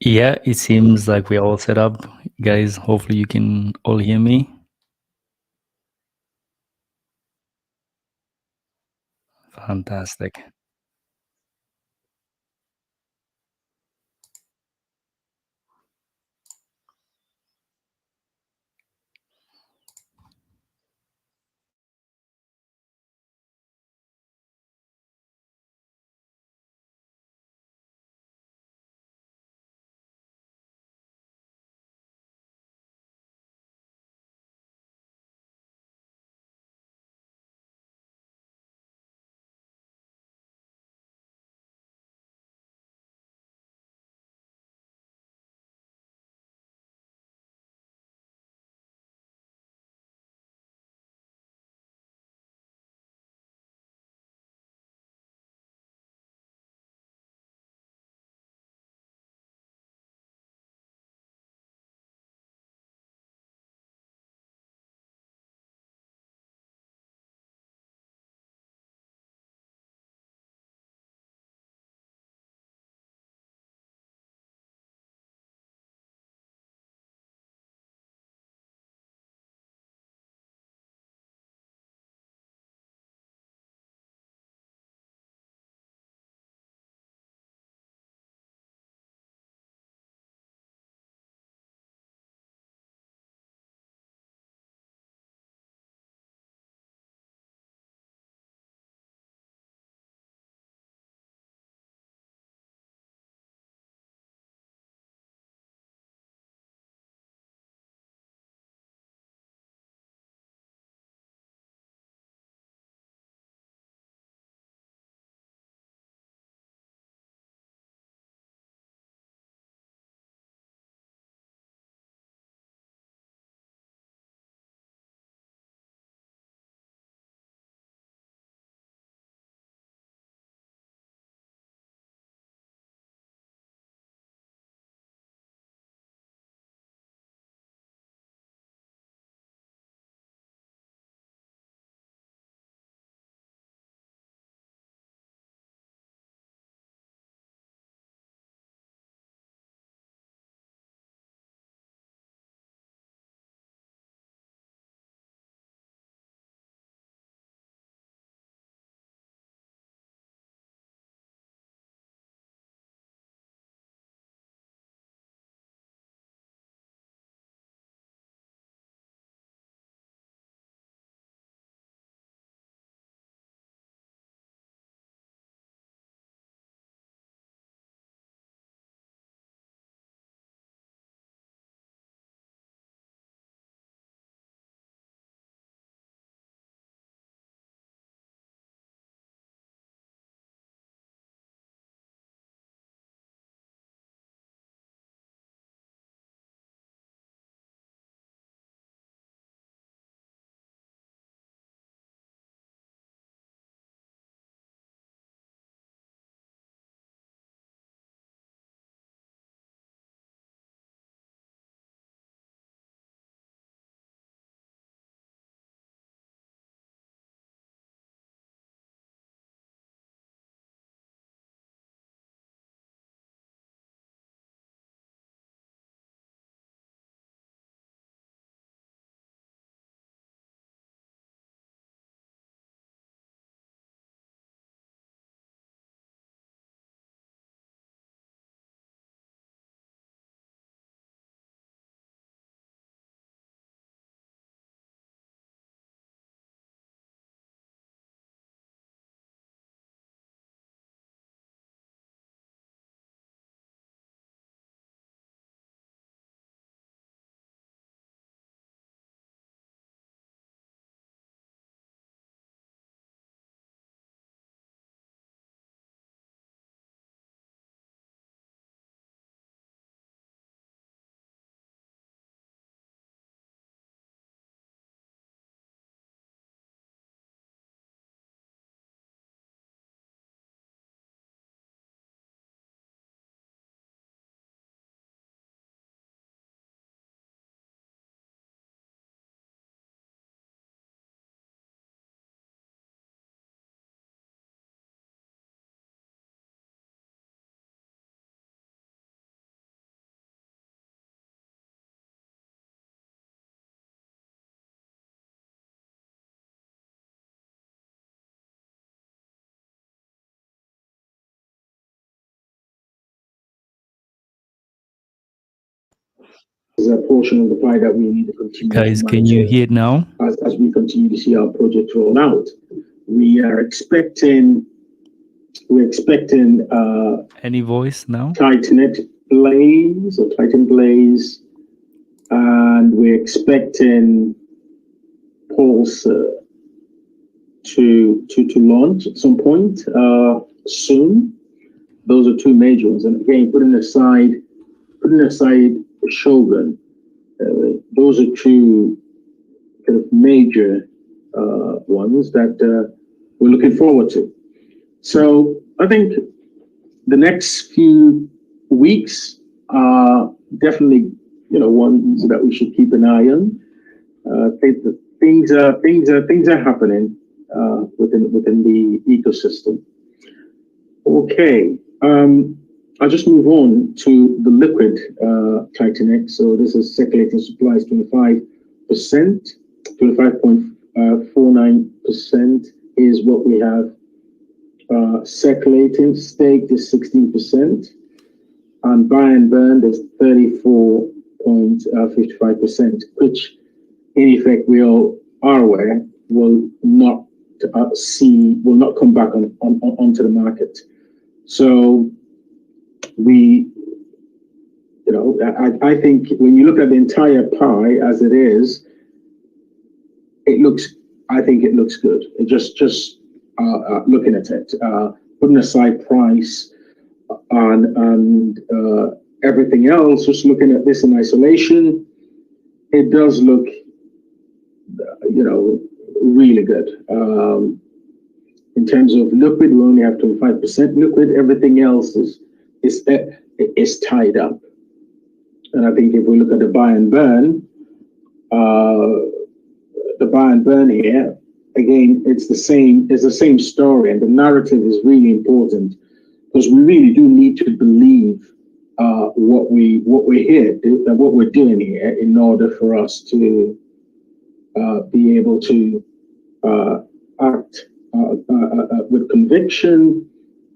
Yeah, it seems like we're all set up. Guys, hopefully you can all hear me. Fantastic. a portion of the pie that we need to continue Guys, to can you monitor hear it now? as we continue to see our project roll out. We're expecting Any voice now? TitanX Blaze or Titan Blaze, and we're expecting Pulse to launch at some point soon. Those are two major ones, and again, putting aside Shogun, those are two kind of major ones that we're looking forward to. So I think the next few weeks are definitely, ones that we should keep an eye on. Things are happening within the ecosystem. Okay, I'll just move on to the liquid TitanX. So this is circulating supplies 25%, 25.49% is what we have. Circulating staked is 16%, and buy and burn is 34.55%, which in effect we all are aware will not come back onto the market. So I think when you look at the entire pie as it is, it looks good. It just looking at it, putting aside price and everything else, just looking at this in isolation, it does look, really good. In terms of liquid, we only have 25% liquid. Everything else is tied up. And I think if we look at the buy and burn here, again, it's the same story, and the narrative is really important because we really do need to believe what we're doing here in order for us to be able to act with conviction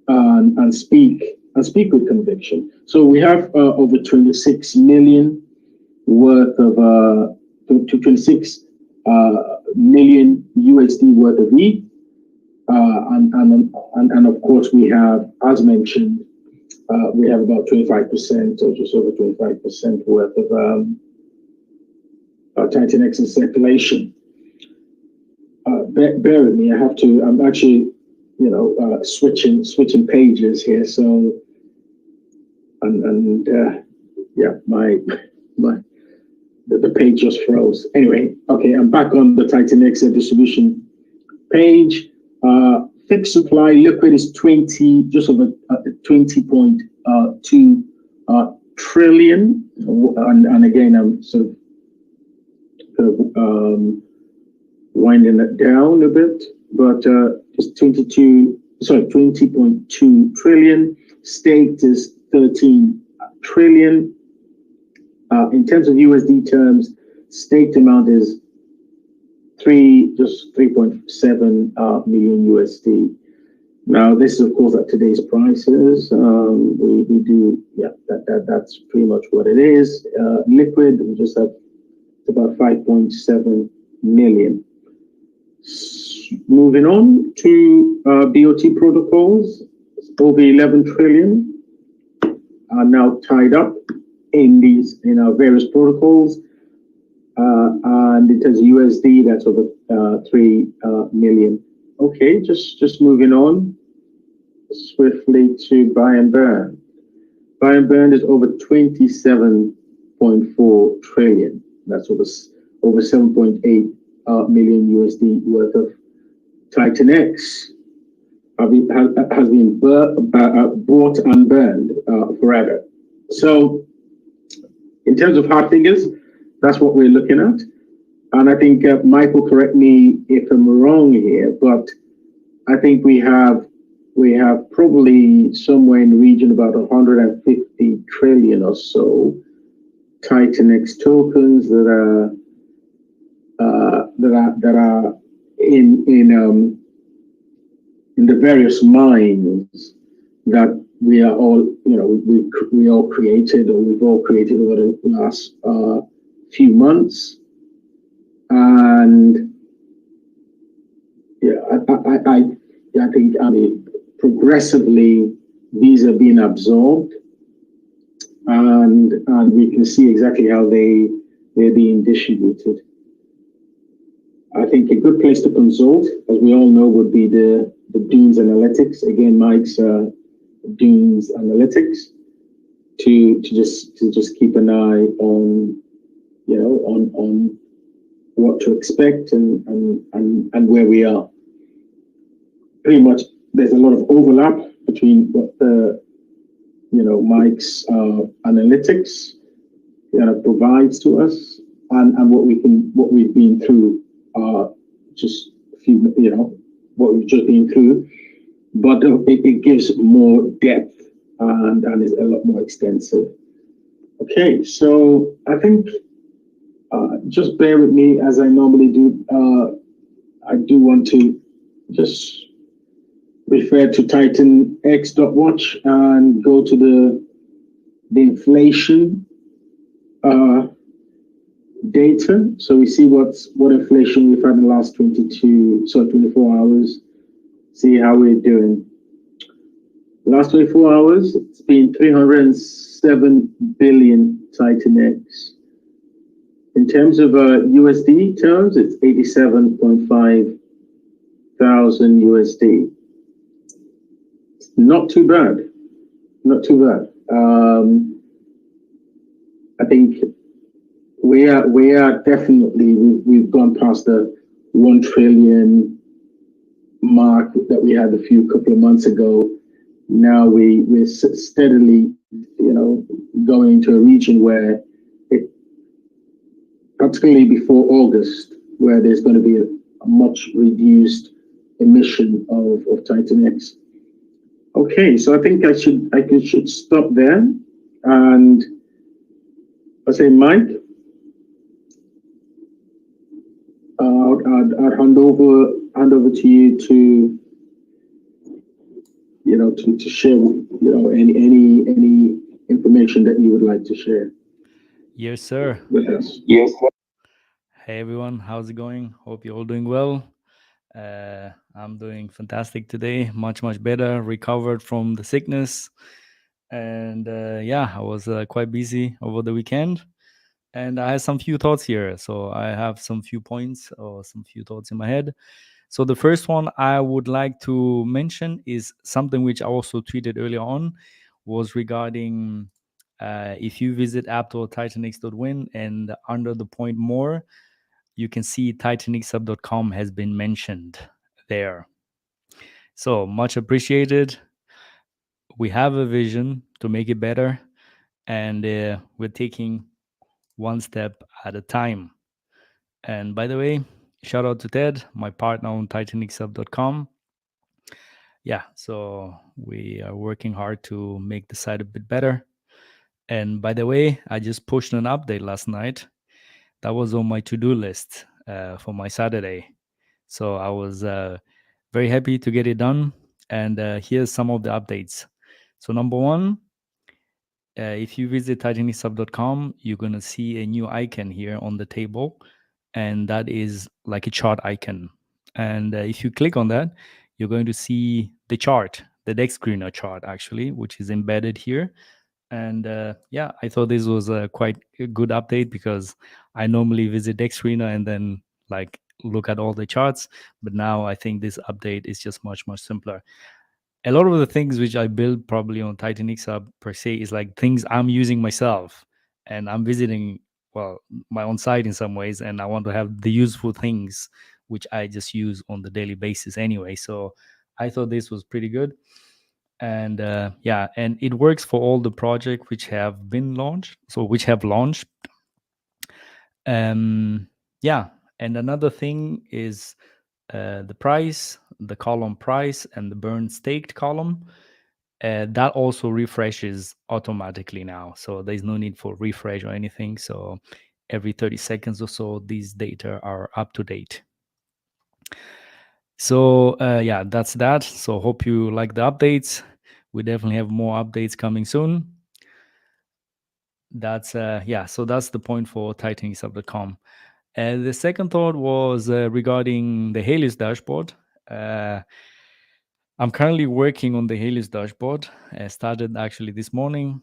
and speak with conviction. So we have over 26 million worth of 26 million USD worth of ETH, and of course we have, as mentioned, we have about 25% or just over 25% worth of TitanX in circulation. Bear with me. I'm actually, switching pages here. So, the page just froze. Anyway, okay, I'm back on the TitanX distribution page. Fixed supply liquid is just over 20.2 trillion, and again, I'm sort of winding it down a bit, but it's 20.2 trillion. Staked is 13 trillion. In terms of USD terms, staked amount is 3.7 million USD. Now, this is of course at today's prices. We do, that's pretty much what it is. Liquid, we just have about 5.7 million. Moving on to BOT protocols, over 11 trillion are now tied up in our various protocols, and in terms of USD, that's over 3 million. Okay, just moving on swiftly to buy and burn. Buy and burn is over 27.4 trillion. That's over 7.8 million USD worth of TitanX has been bought and burned forever. So in terms of hard figures, that's what we're looking at. And I think Michael, correct me if I'm wrong here, but I think we have probably somewhere in the region about 150 trillion or so TitanX tokens that are in the various mines that we are all, we all created, or we've all created over the last few months. And yeah, I think, I mean, progressively these are being absorbed, and we can see exactly how they're being distributed. I think a good place to consult, as we all know, would be the Dunes Analytics. Again, Mike's Dunes Analytics, to just keep an eye on, on what to expect, and where we are. Pretty much, there's a lot of overlap between what the, Mike's analytics provides to us, and what we've been through, just a few, what we've just been through. But it gives more depth, and is a lot more extensive. Okay, so I think, just bear with me as I normally do. I do want to just refer to TitanX.watch and go to the inflation data. So we see what inflation we've had in the last 24 hours. See how we're doing. Last 24 hours, it's been 307 billion TitanX. In terms of USD terms, it's 87.5 thousand USD. Not too bad. Not too bad. I think we are definitely, we've gone past the 1 trillion mark that we had a couple of months ago. Now we're steadily, going into a region where it, particularly before August, where there's going to be a much reduced emission of TitanX. Okay, so I think I should stop there, and I say, Mike, I'd hand over to you to, to share, any information that you would like to share Yes, sir. with us. Yes. Hey, everyone. How's it going? Hope you're all doing well. I'm doing fantastic today. Much, much better. Recovered from the sickness. And yeah, I was quite busy over the weekend. And I had some few thoughts here. So I have some few points or some few thoughts in my head. So the first one I would like to mention is something which I also tweeted earlier on, was regarding if you visit app.titanx.win and under the point more, you can see TitanXsub.com has been mentioned there. So much appreciated. We have a vision to make it better, and we're taking one step at a time. And by the way, shout out to Ted, my partner on TitanXsub.com. Yeah, so we are working hard to make the site a bit better. And by the way, I just pushed an update last night. That was on my to-do list for my Saturday. So I was very happy to get it done. And here's some of the updates. So number one, if you visit titanicSub.com, you're going to see a new icon here on the table. And that is like a chart icon. And if you click on that, you're going to see the chart, the deck screener chart, actually, which is embedded here. And yeah, I thought this was a quite a good update because I normally visit deck screener and then like look at all the charts. But now I think this update is just much, much simpler. A lot of the things which I build probably on TitanX Hub per se is like things I'm using myself, and I'm visiting, well, my own site in some ways, and I want to have the useful things which I just use on the daily basis anyway. So I thought this was pretty good. And yeah, and it works for all the projects which have been launched, so which have launched. Yeah, and another thing is the price, the column price, and the burn staked column. That also refreshes automatically now, so there's no need for refresh or anything. So every 30 seconds or so, these data are up to date. So yeah, that's that. So hope you like the updates. we definitely have more updates coming soon. That's so that's the point for TitanX.com. The second thought was regarding the Helios dashboard. Uh, I'm currently working on the Helios dashboard. I started actually this morning.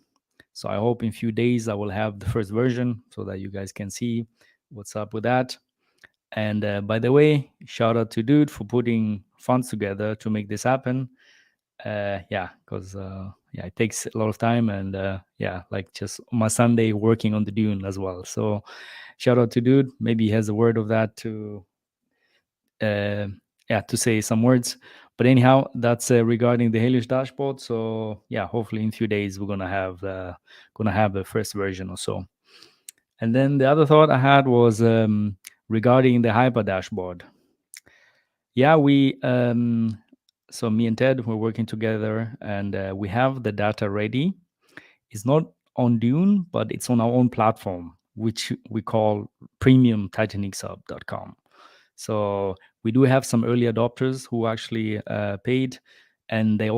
So I hope in a few days I will have the first version so that you guys can see what's up with that. And by the way, shout out to Dude for putting funds together to make this happen. Because it takes a lot of time, and like just my Sunday working on the Dune as well. So shout out to Dude. Maybe he has a word of that to say some words. But anyhow, that's regarding the Helios dashboard. So hopefully in a few days we're gonna have the first version or so. And then the other thought I had was regarding the Hyper dashboard. So me and Ted, we're working together, and we have the data ready. It's not on Dune, but it's on our own platform, which we call premium TitanXhub.com. So we do have some early adopters who actually paid, and they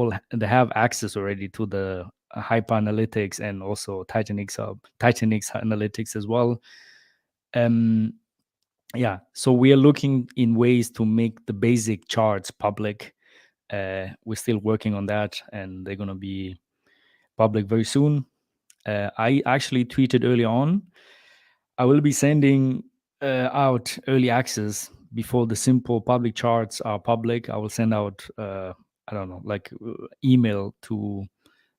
have access already to the Hyper Analytics and also TitanX Analytics as well. So we are looking in ways to make the basic charts public. We're still working on that, and they're going to be public very soon. I actually tweeted early on, I will be sending out early access before the simple public charts are public. I will send out, email to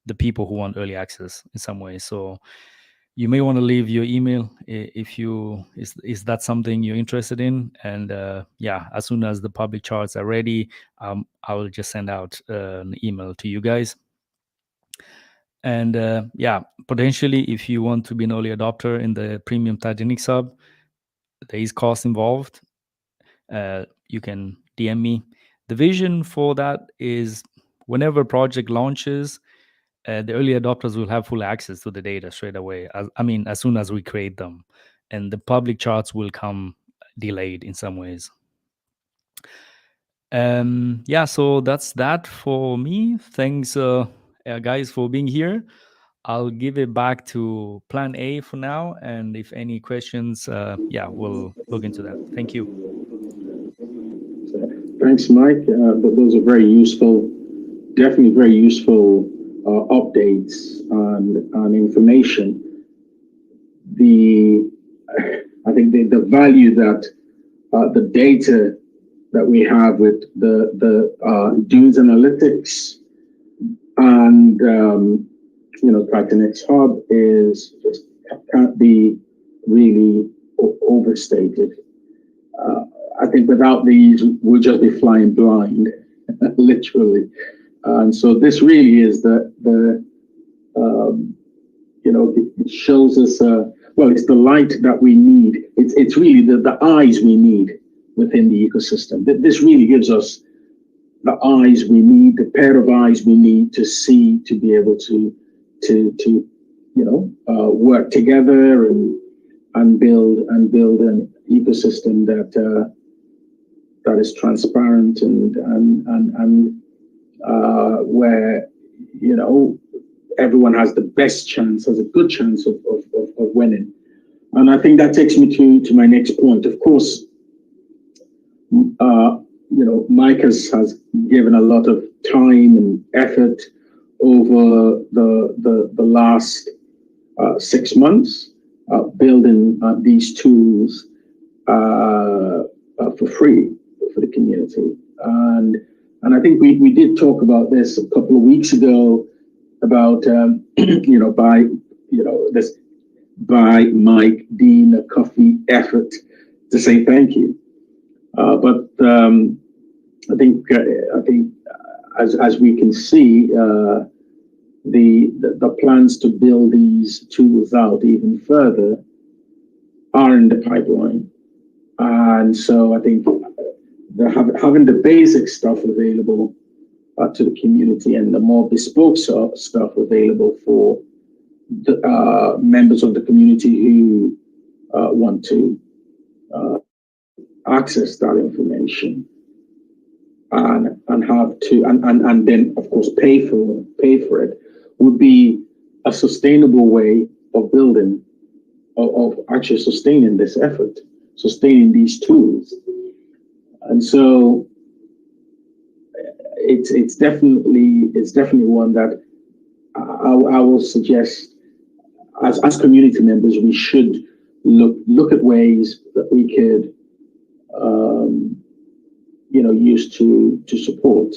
the people who want early access in some way. So you may want to leave your email if is that something you're interested in. And as soon as the public charts are ready, I will just send out an email to you guys. And potentially, if you want to be an early adopter in the premium TitanX Hub, there is cost involved. You can DM me. The vision for that is whenever a project launches, the early adopters will have full access to the data straight away. As soon as we create them, and the public charts will come delayed in some ways. So that's that for me. Thanks, guys, for being here. I'll give it back to Plan A for now, and if any questions, we'll look into that. Thank you. Thanks, Mike. Those are very useful, definitely very useful updates and information. I think the value that the data that we have with the Dunes Analytics and TitanX Hub is just can't be really overstated. I think without these, we'll just be flying blind, literally. And so this really is it shows us, it's the light that we need. It's really the eyes we need within the ecosystem. This really gives us the eyes we need, the pair of eyes we need to see, to be able to work together and build an ecosystem that is transparent and where everyone has the best chance, has a good chance of winning. And I think that takes me to my next point. Of course, Mike has given a lot of time and effort over the last 6 months building these tools for free for the community. And I think we did talk about this a couple of weeks ago about by Mike Dean a coffee effort to say thank you. But I think as we can see, the plans to build these tools out even further are in the pipeline. And so I think having the basic stuff available to the community and the more bespoke stuff available for the members of the community who want to access that information and have to and then of course pay for it would be a sustainable way of building of actually sustaining this effort, sustaining these tools. And so it's definitely one that I will suggest as community members we should look at ways that we could use to support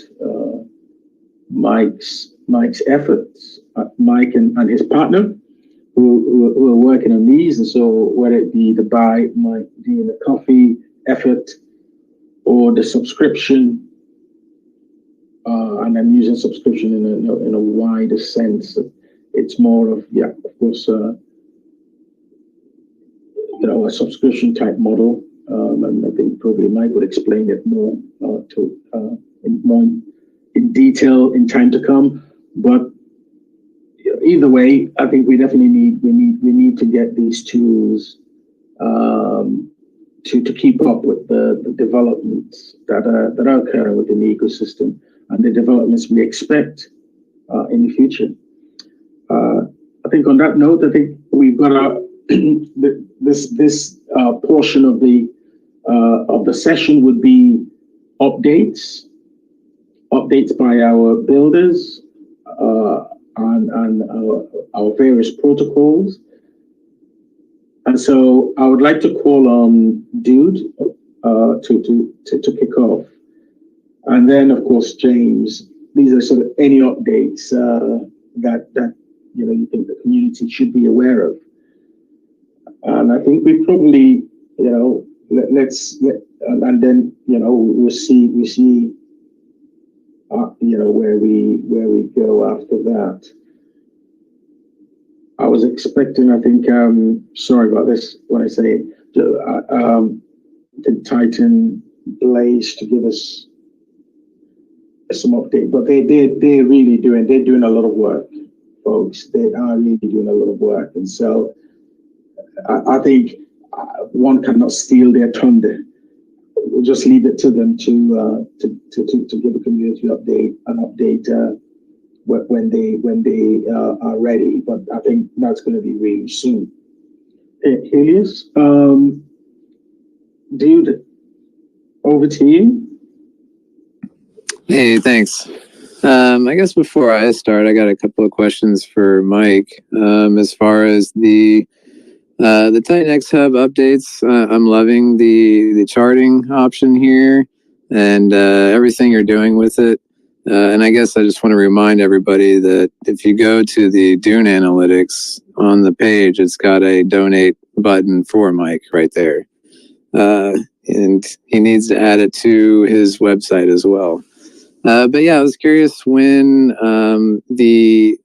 Mike's efforts. Mike and his partner who are working on these, and so whether it be the buy Mike doing the coffee effort or the subscription, and I'm using subscription in a wider sense. It's more of of course, a subscription type model, and I think probably Mike would explain it more in detail in time to come. But either way, I think we definitely need to get these tools to keep up with the developments that are occurring within the ecosystem and the developments we expect in the future. I think on that note, I think we've got this portion of the session would be updates by our builders and our various protocols. And so I would like to call on Dude to kick off. And then, of course, James, these are sort of any updates that you think the community should be aware of. And I think we probably, and then we'll see where we go after that. I was expecting, I think, sorry about this when I say the Titan Blaze to give us some update, but they're really doing a lot of work, folks. They are really doing a lot of work, and so I think one cannot steal their thunder. We'll just leave it to them to give a community update when they are ready. But I think that's going to be really soon. Helios, Dude, over to you. Hey, thanks. I guess before I start, I got a couple of questions for Mike. As far as the TitanX Hub updates, I'm loving the charting option here and everything you're doing with it. And I guess I just want to remind everybody that if you go to the Dune Analytics on the page, it's got a donate button for Mike right there. And he needs to add it to his website as well. But yeah, I was curious when the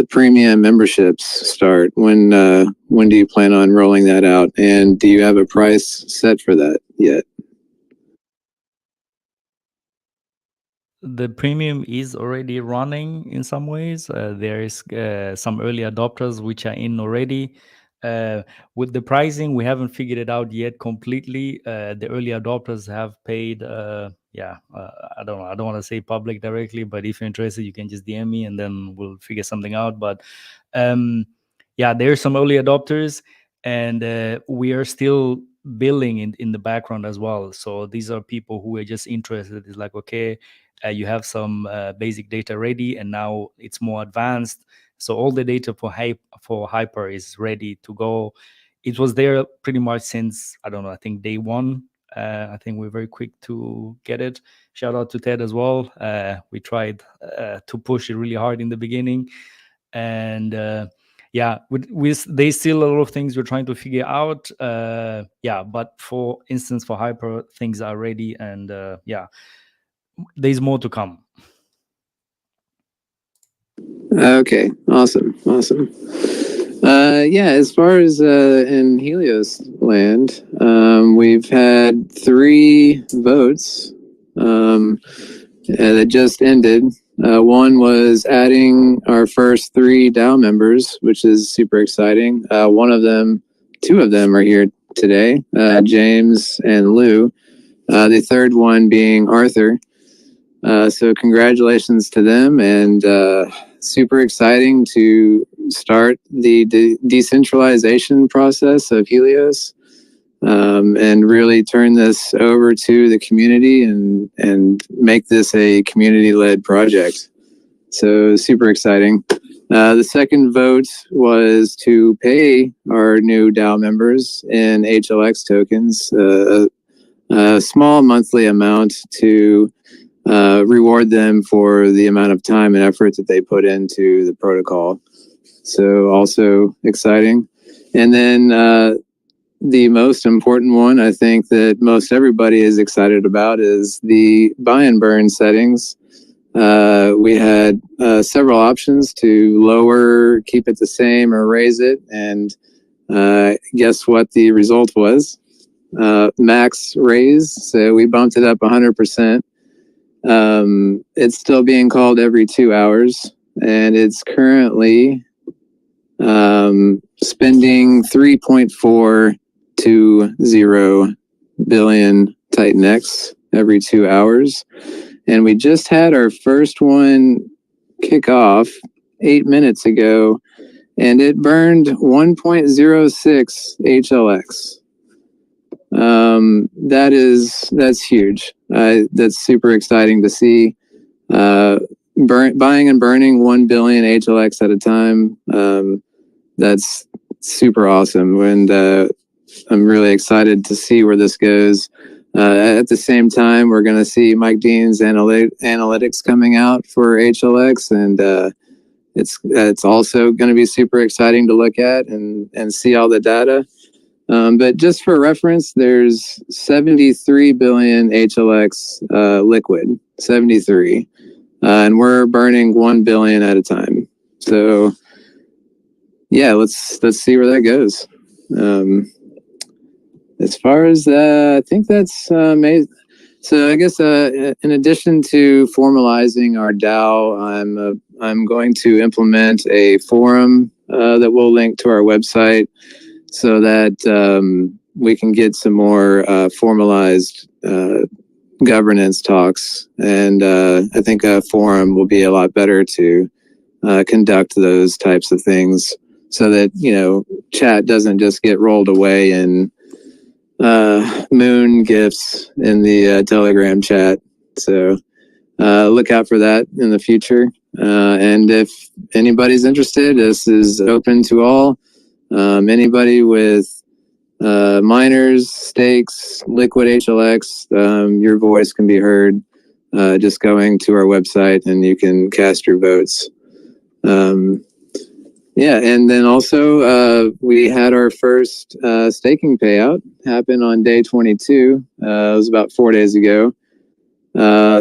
premium memberships start. When do you plan on rolling that out? And do you have a price set for that yet? The premium is already running in some ways. There is some early adopters which are in already. With the pricing, we haven't figured it out yet completely. The early adopters have paid. I don't know. I don't want to say public directly, but if you're interested, you can just DM me and then we'll figure something out. But there are some early adopters, and we are still billing in the background as well. So these are people who are just interested. It's like, okay, you have some basic data ready, and now it's more advanced. So all the data for Hyper is ready to go. It was there pretty much since, I don't know, I think day one. I think we're very quick to get it. Shout out to Ted as well. We tried to push it really hard in the beginning. And there's still a lot of things we're trying to figure out. But for instance, for Hyper, things are ready, and there's more to come. Okay, awesome. As far as in Helios land, we've had 3 votes that just ended. One was adding our first 3 DAO members, which is super exciting. 2 of them are here today, James and Lou. The third one being Arthur. So congratulations to them, and super exciting to start the decentralization process of Helios, and really turn this over to the community and make this a community-led project. So super exciting. The second vote was to pay our new DAO members in HLX tokens, a small monthly amount to reward them for the amount of time and effort that they put into the protocol. So also exciting. And then the most important one, I think that most everybody is excited about, is the buy and burn settings. We had several options to lower, keep it the same, or raise it. And guess what the result was? Max raise. So we bumped it up 100%. It's still being called every 2 hours, and it's currently spending 3.420 billion TitanX every 2 hours. And we just had our first one kick off 8 minutes ago, and it burned 1.06 HLX. That's huge. That's super exciting to see. Buying and burning 1 billion HLX at a time. That's super awesome, and I'm really excited to see where this goes. At the same time, we're going to see Mike Dean's analytics coming out for HLX, and it's also going to be super exciting to look at and see all the data. But just for reference, there's 73 billion HLX liquid, 73, and we're burning 1 billion at a time. So yeah, let's see where that goes. As far as I think that's amazing. So I guess in addition to formalizing our DAO, I'm going to implement a forum that we'll link to our website, so that we can get some more formalized governance talks. And I think a forum will be a lot better to conduct those types of things, so that, chat doesn't just get rolled away in moon gifts in the Telegram chat. So look out for that in the future. And if anybody's interested, this is open to all. Anybody with miners, stakes, liquid HLX, your voice can be heard just going to our website, and you can cast your votes. Yeah, and then also we had our first staking payout happen on day 22. It was about 4 days ago.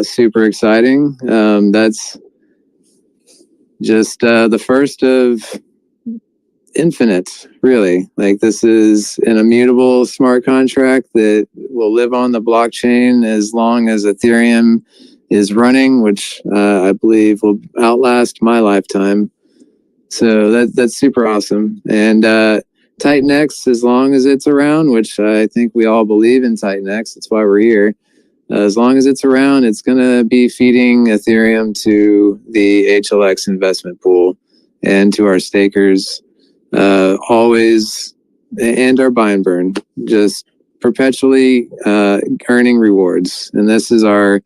Super exciting. That's just the first of infinite, really. Like, this is an immutable smart contract that will live on the blockchain as long as Ethereum is running, which I believe will outlast my lifetime. So that's super awesome. And TitanX, as long as it's around, which I think we all believe in TitanX, that's why we're here. As long as it's around, it's going to be feeding Ethereum to the HLX investment pool and to our stakers, always, and our buy and burn, just perpetually earning rewards. And this is our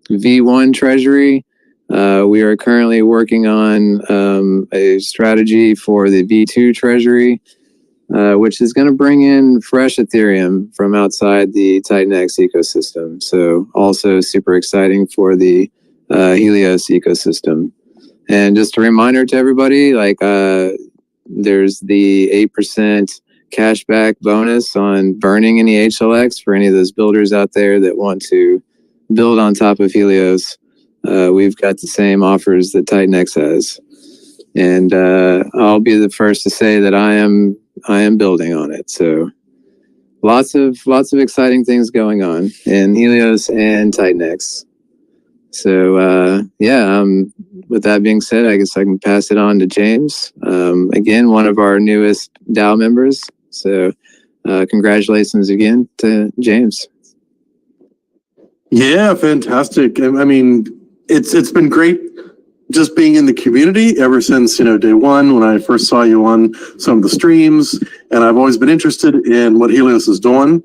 V1 treasury. We are currently working on a strategy for the V2 treasury, which is going to bring in fresh Ethereum from outside the TitanX ecosystem. So also super exciting for the Helios ecosystem. And just a reminder to everybody, like, there's the 8% cashback bonus on burning any HLX for any of those builders out there that want to build on top of Helios. We've got the same offers that TitanX has, and I'll be the first to say that I am building on it. So lots of exciting things going on in Helios and TitanX. So with that being said, I guess I can pass it on to James. Again, one of our newest DAO members. So congratulations again to James. Yeah, fantastic. I mean, it's been great just being in the community ever since, day one when I first saw you on some of the streams, and I've always been interested in what Helios is doing.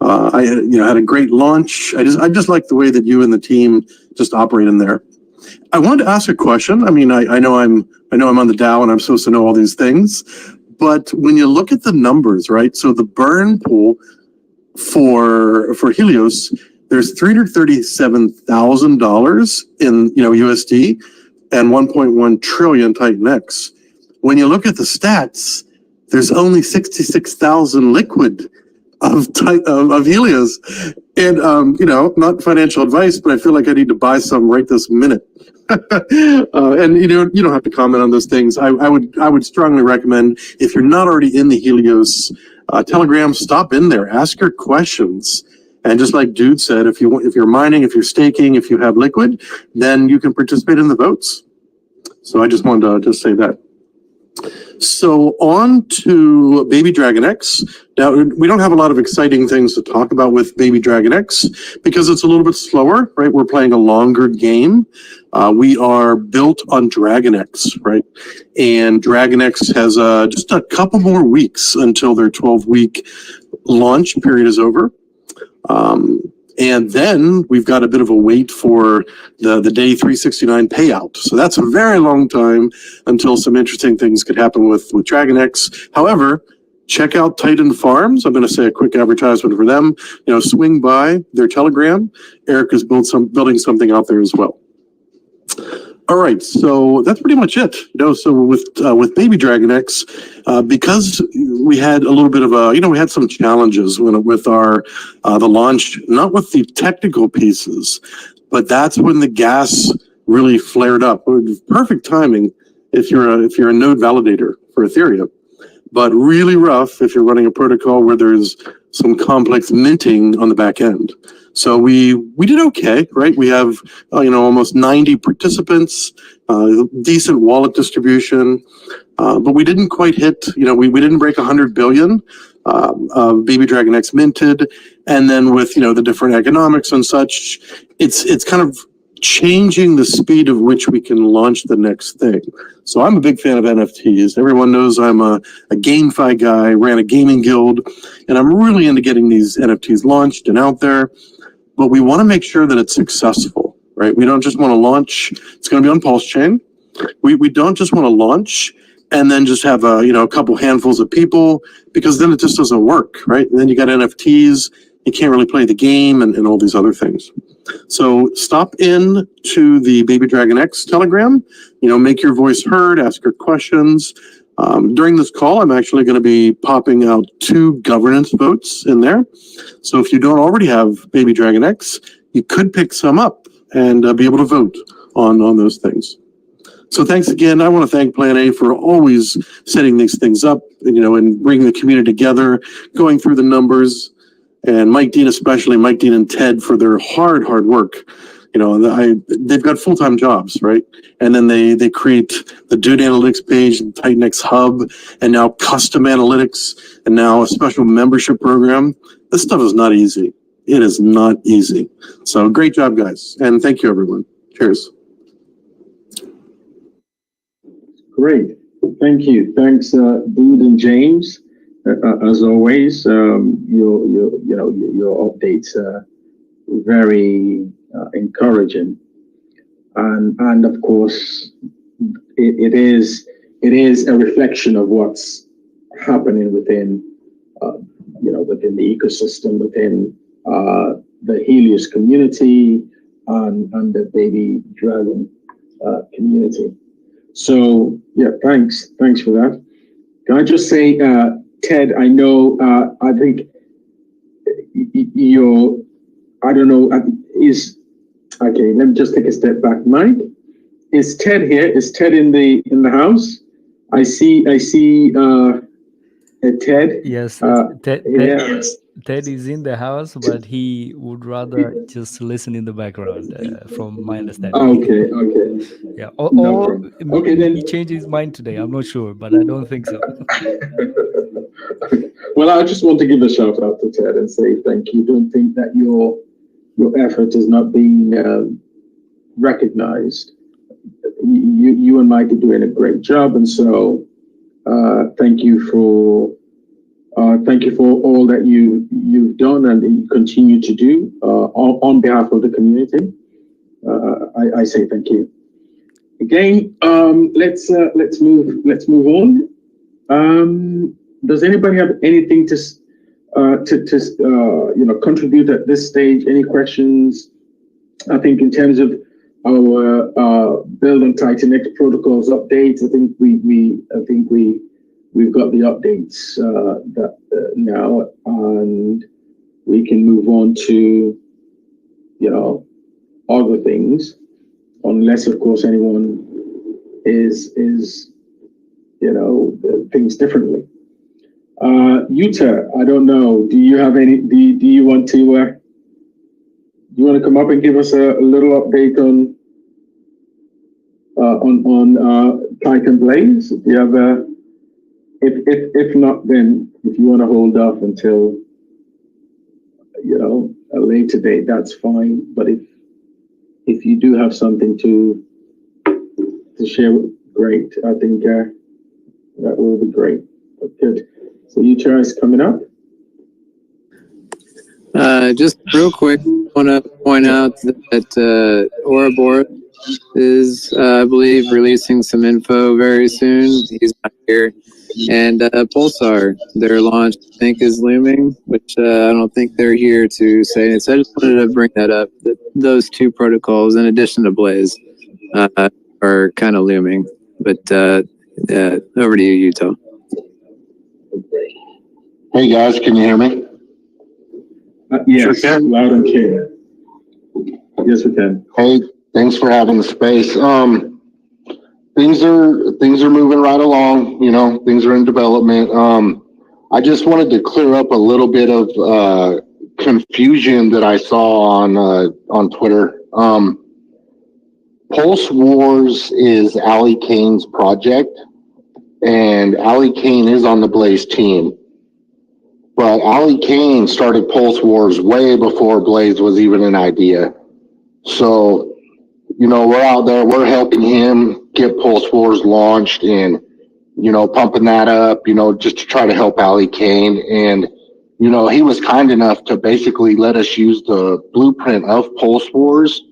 I had a great launch. I just like the way that you and the team just operate in there. I wanted to ask a question. I mean, I know I'm on the DAO and I'm supposed to know all these things, but when you look at the numbers, right? So the burn pool for Helios, there's $337,000 in USD and 1.1 trillion TitanX. When you look at the stats, there's only 66,000 liquid of Helios, and not financial advice, but I feel like I need to buy some right this minute. And you don't have to comment on those things. I would strongly recommend, if you're not already in the Helios Telegram, stop in there, ask your questions, and just like Dude said, if you're mining, if you're staking, if you have liquid, then you can participate in the votes. So I just wanted to just say that. So on to Baby DragonX. Now, we don't have a lot of exciting things to talk about with Baby DragonX because it's a little bit slower, right? We're playing a longer game. We are built on DragonX, right? And DragonX has just a couple more weeks until their 12-week launch period is over. And then we've got a bit of a wait for the day 369 payout. So that's a very long time until some interesting things could happen with DragonX. However, check out Titan Farms. I'm going to say a quick advertisement for them. Swing by their Telegram. Eric is building something out there as well. All right, so that's pretty much it. So with Baby DragonX, because we had a little bit of we had some challenges with our the launch, not with the technical pieces, but that's when the gas really flared up. Perfect timing if you're a node validator for Ethereum, but really rough if you're running a protocol where there's some complex minting on the back end. So we did okay, right? We have almost 90 participants, decent wallet distribution, but we didn't quite hit. We didn't break 100 billion. Baby DragonX minted, and then with the different economics and such, it's kind of changing the speed of which we can launch the next thing. So I'm a big fan of NFTs. Everyone knows I'm a GameFi guy, ran a gaming guild, and I'm really into getting these NFTs launched and out there. But we want to make sure that it's successful, right? We don't just want to launch. It's going to be on Pulse Chain. We don't just want to launch and then just have a couple handfuls of people, because then it just doesn't work, right? And then you got NFTs. You can't really play the game and all these other things. So stop in to the Baby DragonX Telegram. Make your voice heard. Ask your questions. During this call, I'm actually going to be popping out 2 governance votes in there. So if you don't already have Baby DragonX, you could pick some up and be able to vote on those things. So thanks again. I want to thank Plan A for always setting these things up, and bringing the community together, going through the numbers, and Mike Dean, especially Mike Dean and Ted, for their hard work. They've got full-time jobs, right? And then they create the Dune Analytics page, the TitanX Hub, and now custom analytics, and now a special membership program. This stuff is not easy. It is not easy. So great job, guys. And thank you, everyone. Cheers. Great. Thank you. Thanks, Dude and James. As always, your updates are very encouraging, and of course, it is a reflection of what's happening within within the ecosystem, within the Helios community, and the Baby Dragon community. So yeah, thanks for that. Can I just say, Ted, I know, I think I don't know, okay, let me just take a step back. Mike, is Ted here? Is Ted in the house? I see Ted. Yes, Yeah. Ted is in the house, but he would rather just listen in the background, from my understanding. Okay. Yeah, No or problem. maybe Okay, then. he changed his mind today. I'm not sure, but I don't think so. Well, I just want to give a shout out to Ted and say thank you. Don't think that you're your effort is not being recognized. You and Mike are doing a great job, and so thank you for all that you've done and you continue to do on behalf of the community. I say thank you again. Let's move on. Does anybody have anything to contribute at this stage? Any questions? I think in terms of our build on TitanX protocols updates, I think we've got the updates now, and we can move on to other things, unless of course anyone is things differently. Yuta, I don't know. Do you have any? Do you want to come up and give us a little update on Titan Blaze? Do you have a? If not, then if you want to hold off until a later date, that's fine. But if you do have something to share, great. I think that will be great. Good. So Yuta is coming up. Just real quick, I want to point out that Ouroboros is, I believe, releasing some info very soon. He's not here. And Pulsar, their launch, I think, is looming, which I don't think they're here to say it. So I just wanted to bring that up. That those two protocols, in addition to Blaze, are kind of looming. But over to you, Yuto. Hey guys, can you hear me? Yes, loud and clear. Yes, we can. Hey, thanks for having the space. Things are moving right along. Things are in development. I just wanted to clear up a little bit of confusion that I saw on Twitter. Pulse Wars is Ali Kane's project, and Ali Kane is on the Blaze team. But Ali Kane started Pulse Wars way before Blaze was even an idea. So, we're out there, we're helping him get Pulse Wars launched and, pumping that up, just to try to help Ali Kane. And, he was kind enough to basically let us use the blueprint of Pulse Wars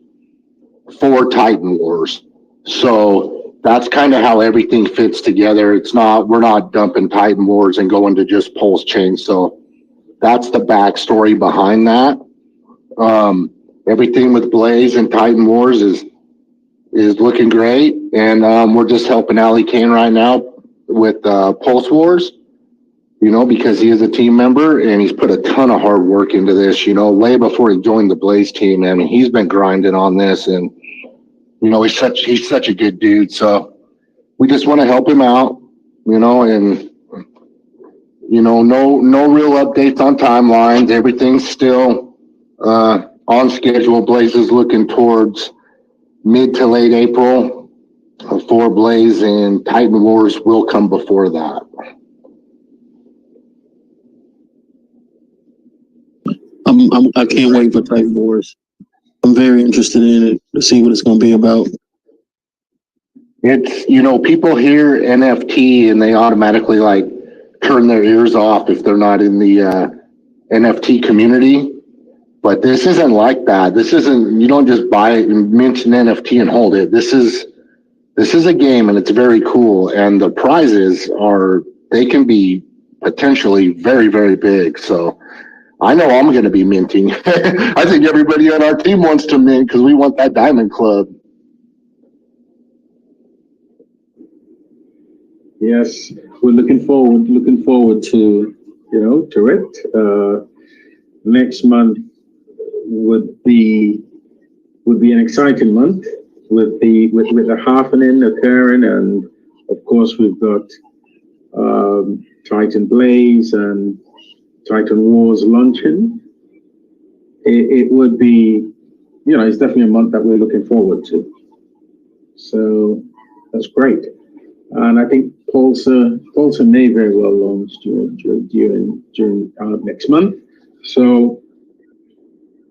for Titan Wars. So that's kind of how everything fits together. We're not dumping Titan Wars and going to just Pulse Chain. So that's the backstory behind that. Everything with Blaze and Titan Wars is looking great, and we're just helping Ali Kane right now with Pulse Wars, because he is a team member and he's put a ton of hard work into this, way before he joined the Blaze team. I mean, he's been grinding on this, and he's such a good dude. So we just want to help him out, and no real updates on timelines. Everything's still on schedule. Blaze is looking towards mid to late April for Blaze, and Titan Wars will come before that. I can't wait for Titan Wars. I'm very interested in it to see what it's going to be about. It's, people hear NFT and they automatically turn their ears off if they're not in the NFT community. But this isn't like that. This isn't, you don't just buy it and mint an NFT and hold it. This is a game, and it's very cool. And the prizes they can be potentially very, very big. So I know I'm going to be minting. I think everybody on our team wants to mint because we want that Diamond Club. Yes, we're looking forward to it. Next month would be an exciting month with the Halfening occurring, and of course we've got Titan Blaze and Titan Wars launching. It would be, it's definitely a month that we're looking forward to. So that's great. And I think Pulsar may very well launch during next month. So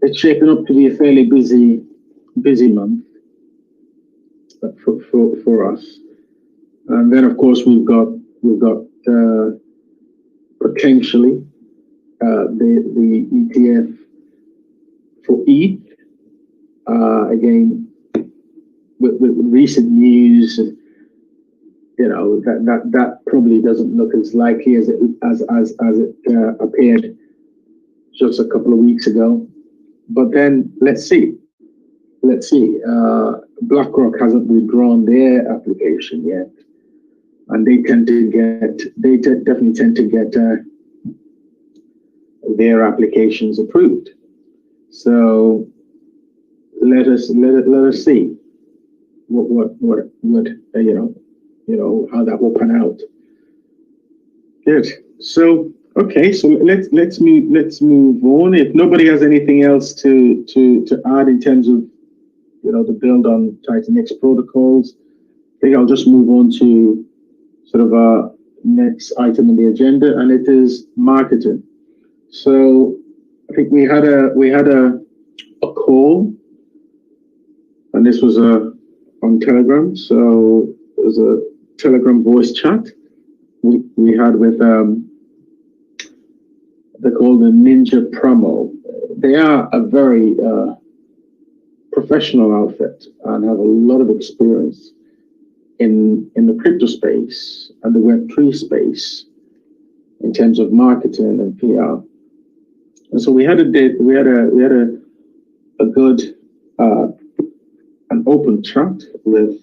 it's shaping up to be a fairly busy month for us. And then, of course, we've got potentially the ETF for ETH. Again, with recent news, that probably doesn't look as likely as it appeared just a couple of weeks ago. But then let's see. BlackRock hasn't withdrawn their application yet, and they definitely tend to get their applications approved. So let us see what how that will pan out. Good. So okay, so let's move on. If nobody has anything else to add in terms of the build on TitanX protocols, I think I'll just move on to sort of our next item on the agenda, and it is marketing. So I think we had a call, and this was on Telegram. So it was a Telegram voice chat we had with they're called the Ninja Promo. They are a very professional outfit and have a lot of experience in the crypto space and the Web3 space in terms of marketing and PR. And so we had a good an open chat with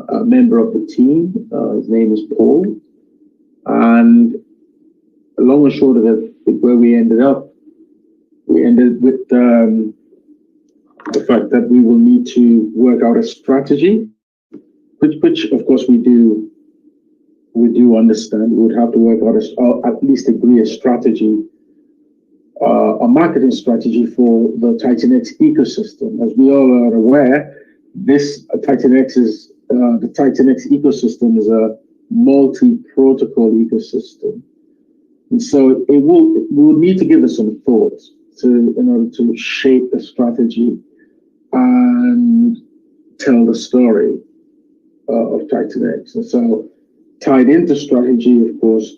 a member of the team. His name is Paul, and long and short of it, where we ended with the fact that we will need to work out a strategy, which of course we do understand. We would have to work out at least agree a strategy, a marketing strategy for the TitanX ecosystem. As we all are aware, this the TitanX ecosystem is a multi-protocol ecosystem, and so we will need to give it some thought in order to shape the strategy and tell the story of TitanX. And so, tied into strategy, of course,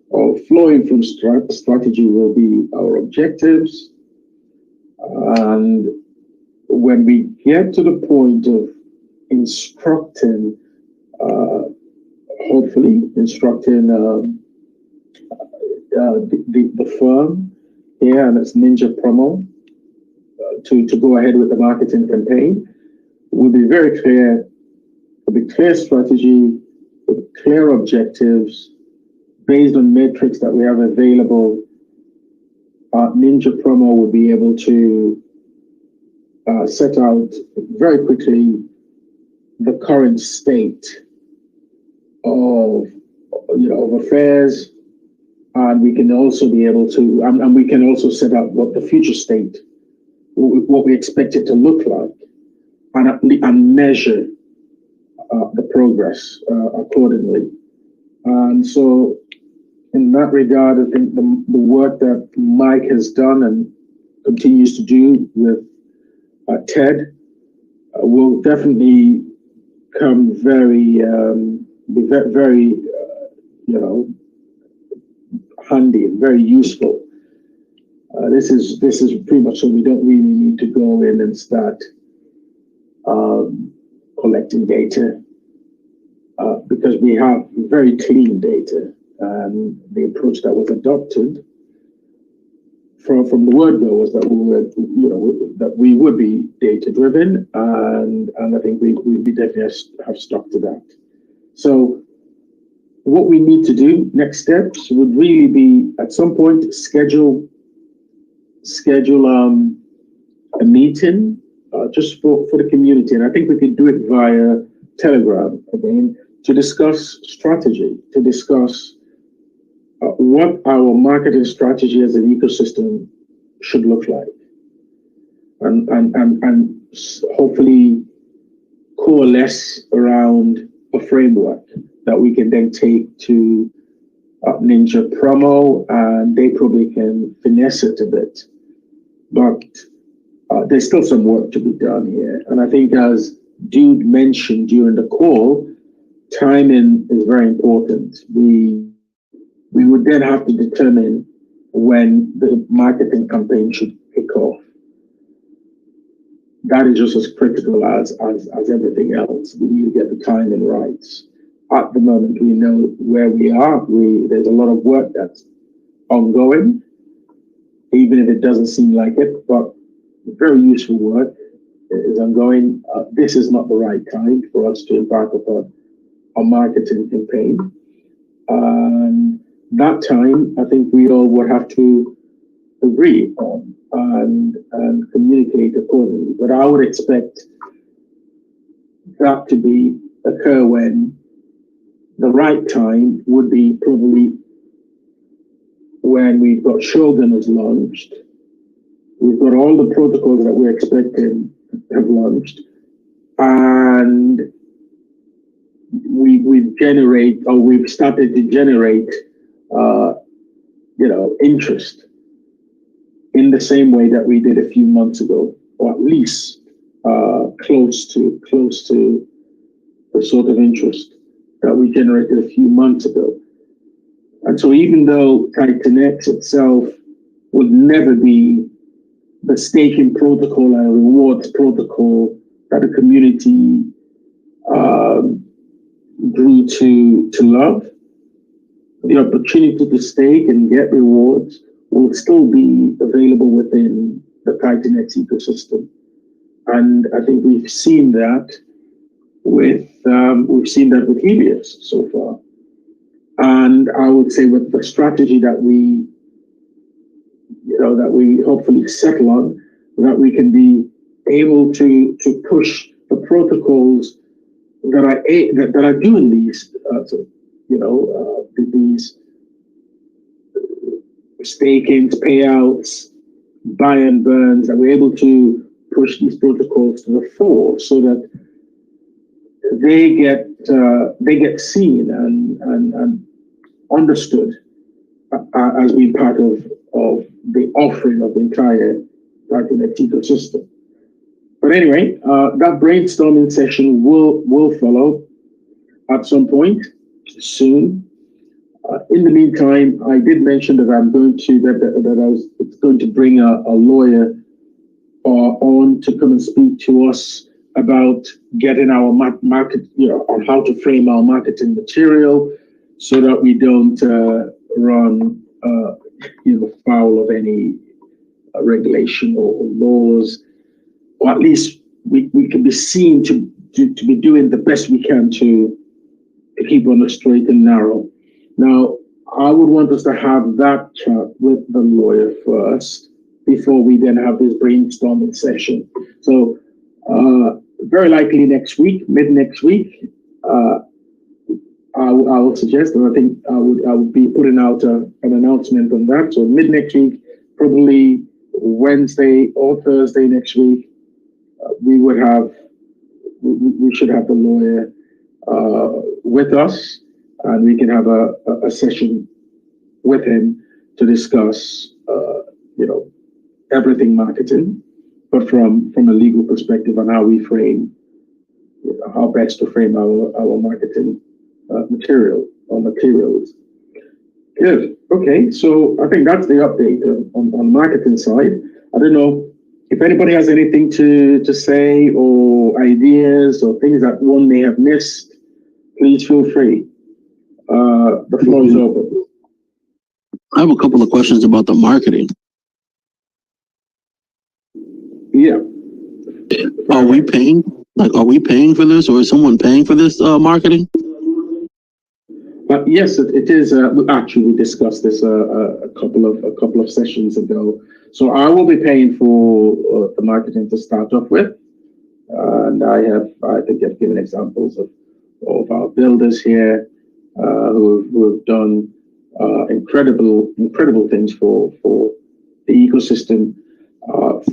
or flowing from strategy will be our objectives. And when we get to the point of instructing, hopefully instructing the firm here, and it's Ninja Promo, to go ahead with the marketing campaign, will be very clear. Will be clear strategy, with clear objectives, based on metrics that we have available. Ninja Promo will be able to set out very quickly the current state of affairs, and we can also be able to, and we can also set out what the future state, what we expect it to look like, and measure the progress accordingly. And so, in that regard, I think the work that Mike has done and continues to do with TED will definitely come very handy and very useful. This is pretty much so we don't really need to go in and start collecting data because we have very clean data, and the approach that was adopted from the word go was that we would be data driven, and I think we definitely have stuck to that. So what we need to do next steps would really be at some point schedule a meeting just for the community, and I think we could do it via Telegram again, to discuss strategy, to discuss what our marketing strategy as an ecosystem should look like, and hopefully coalesce around a framework that we can then take to Ninja promo, and they probably can finesse it a bit. But there's still some work to be done here. And I think, as Dude mentioned during the call, timing is very important. We would then have to determine when the marketing campaign should kick off. That is just as critical as everything else. We need to get the timing right. At the moment, we know where we are. There's a lot of work that's ongoing, even if it doesn't seem like it, but very useful work is ongoing. This is not the right time for us to embark upon a marketing campaign. And that time, I think we all would have to agree on and communicate accordingly. But I would expect that to occur when the right time would be probably when we've got Shogun has launched. We've got all the protocols that we're expecting have launched, and we've started to generate, interest in the same way that we did a few months ago, or at least close to the sort of interest that we generated a few months ago. And so, even though TitanX itself would never be the staking protocol and rewards protocol that the community grew to love, the opportunity to stake and get rewards will still be available within the TitanX ecosystem. And I think we've seen that with Helios so far. And I would say with the strategy that we hopefully settle on, that we can be able to push the protocols that are doing these, these stakings, payouts, buy and burns, that we're able to push these protocols to the fore so that they get seen and understood as being part of the offering of the entire TitanX ecosystem. But anyway, that brainstorming session will follow at some point soon. In the meantime, I did mention that it's going to bring a lawyer on to come and speak to us about getting our market, on how to frame our marketing material so that we don't run, foul of any regulation or laws, or at least we can be seen to be doing the best we can to keep on the straight and narrow. Now, I would want us to have that chat with the lawyer first before we then have this brainstorming session. So very likely next week, mid next week, I would suggest, and I think I would be putting out an announcement on that. So mid next week, probably Wednesday or Thursday next week, we should have the lawyer with us, and we can have a session with him to discuss, everything marketing, but from a legal perspective on how we frame, how best to frame our marketing materials. Good. Okay, so I think that's the update on marketing side. I don't know if anybody has anything to say, or ideas or things that one may have missed. Please feel free. The floor is open. I have a couple of questions about the marketing. Yeah. Are we paying? Are we paying for this, or is someone paying for this marketing? Yes, it is. Actually, we discussed this a couple of sessions ago. So I will be paying for the marketing to start off with, and I think I've given examples of our builders here who have done incredible things for the ecosystem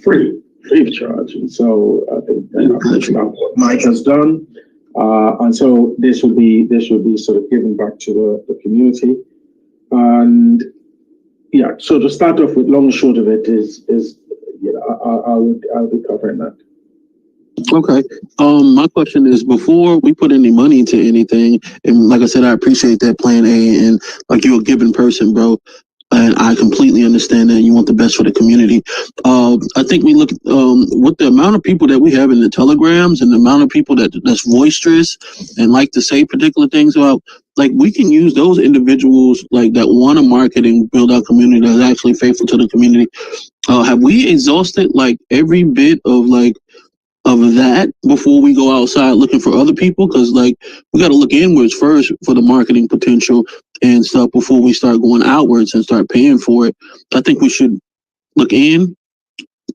free of charge. And so I think that's what Mike has done. And so this will be sort of given back to the community. And yeah, so to start off with, long and short of it is I'll be covering that. Okay. My question is, before we put any money into anything, and like I said, I appreciate that plan A, and like you're a giving person, bro. And I completely understand that you want the best for the community. I think we look with the amount of people that we have in the telegrams and the amount of people that's boisterous and like to say particular things about, like, we can use those individuals like that want to market and build our community that's actually faithful to the community. Have we exhausted like every bit of that before we go outside looking for other people? Because like we got to look inwards first for the marketing potential and stuff before we start going outwards and start paying for it. I think we should look in,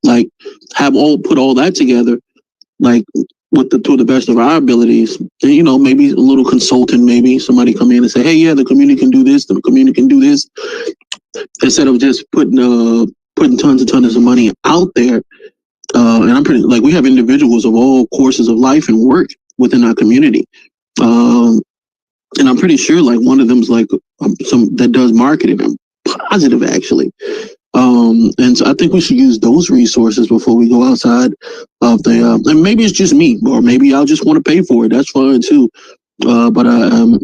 like put all that together, like with to the best of our abilities. And, maybe a little consultant, maybe somebody come in and say, hey, yeah, the community can do this, the community can do this, instead of just putting tons of money out there. And I'm pretty like we have individuals of all courses of life and work within our community. And I'm pretty sure like one of them's like some that does marketing. I'm positive actually. And so I think we should use those resources before we go outside of the. And maybe it's just me, or maybe I'll just want to pay for it. That's fine too. But I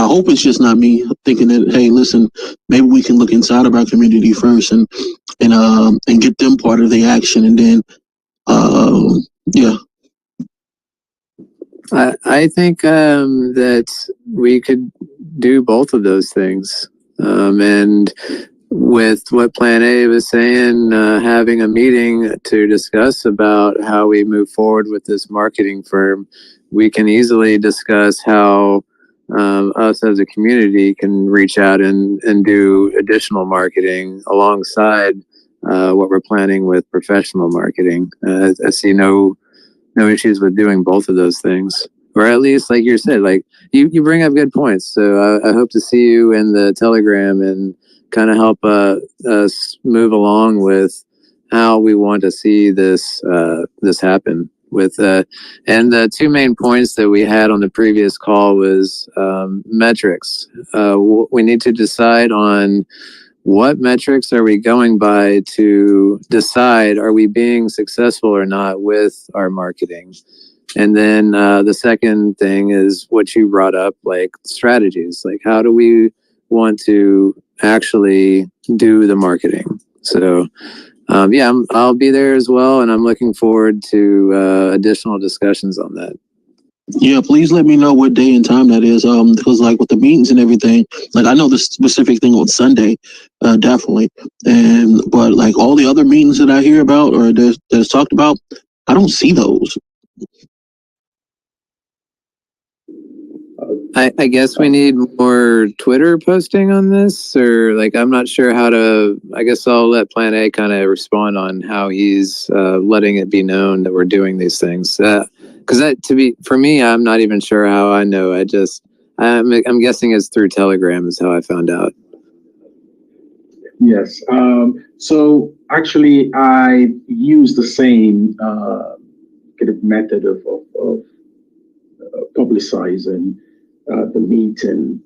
hope it's just not me thinking that, hey, listen, maybe we can look inside of our community first and get them part of the action, and then yeah. I think that we could do both of those things. And with what Plan A was saying, having a meeting to discuss about how we move forward with this marketing firm, we can easily discuss how us as a community can reach out and do additional marketing alongside what we're planning with professional marketing. I see no issues with doing both of those things, or at least like you said, like you bring up good points. So I hope to see you in the Telegram and kind of help us move along with how we want to see this happen with and the two main points that we had on the previous call was metrics. We need to decide on what metrics are we going by to decide are we being successful or not with our marketing. And then the second thing is what you brought up, like strategies, like how do we want to actually do the marketing. So I'll be there as well, and I'm looking forward to additional discussions on that. Yeah, please let me know what day and time that is. Because like with the meetings and everything, like I know the specific thing on Sunday, definitely. But like all the other meetings that I hear about or that's talked about, I don't see those. I guess we need more Twitter posting on this, or like I'm not sure how to. I guess I'll let Plan A kind of respond on how he's letting it be known that we're doing these things. Because for me, I'm not even sure how I know. I'm guessing it's through Telegram is how I found out. Yes. So actually, I use the same kind of method of publicizing the meeting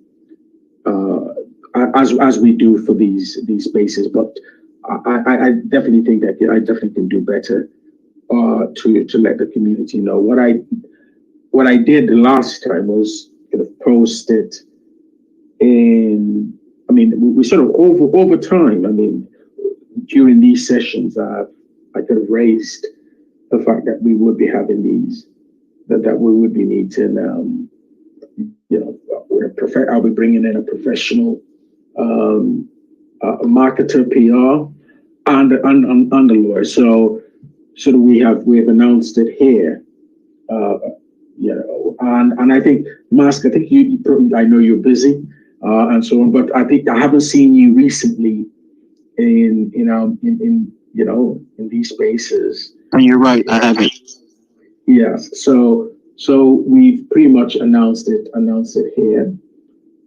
as we do for these spaces. But I definitely think that I definitely can do better to let the community know. What I did the last time was kind of post it in. I mean, we sort of over time. I mean, during these sessions, I kind of raised the fact that we would be having these, that we would be meeting. I'll be bringing in a professional marketer, PR, and the lawyer. So we have announced it here. And I think Mask. I think I know you're busy. And so on, but I think I haven't seen you recently in these spaces. And you're right, I haven't. Yes, so we've pretty much announced it here,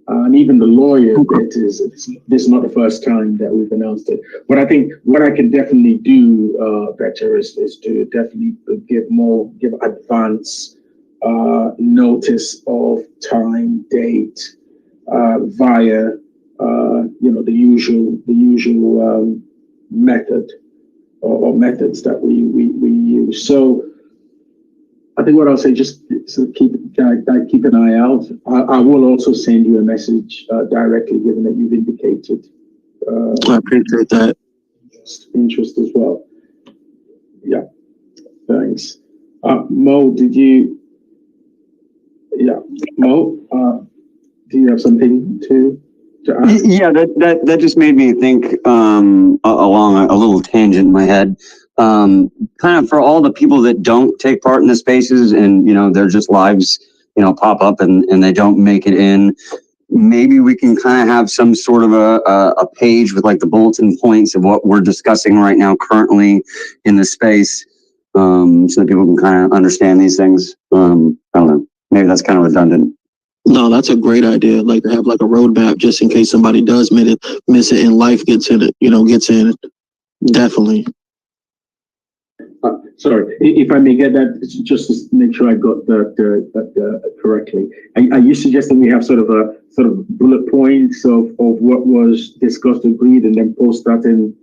and even the lawyer bit is this is not the first time that we've announced it. But I think what I can definitely do better is to definitely give advance notice of time, date. Via the usual method or methods that we use. So I think what I'll say, just sort of keep an eye out. I will also send you a message directly, given that you've indicated I appreciate that. interest as well. Yeah, thanks. Mo, Mo, do you have something to add? Yeah, that just made me think along a little tangent in my head. Kind of for all the people that don't take part in the spaces and, they're just lives, pop up and they don't make it in. Maybe we can kind of have some sort of a page with like the bulletin points of what we're discussing right now currently in the space, so that people can kind of understand these things. I don't know. Maybe that's kind of redundant. No, that's a great idea. Like to have like a roadmap just in case somebody does miss it and life gets in it. Definitely. Sorry, if I may get that, just to make sure I got that correctly. Are you suggesting we have sort of bullet points of what was discussed, agreed, and then post that in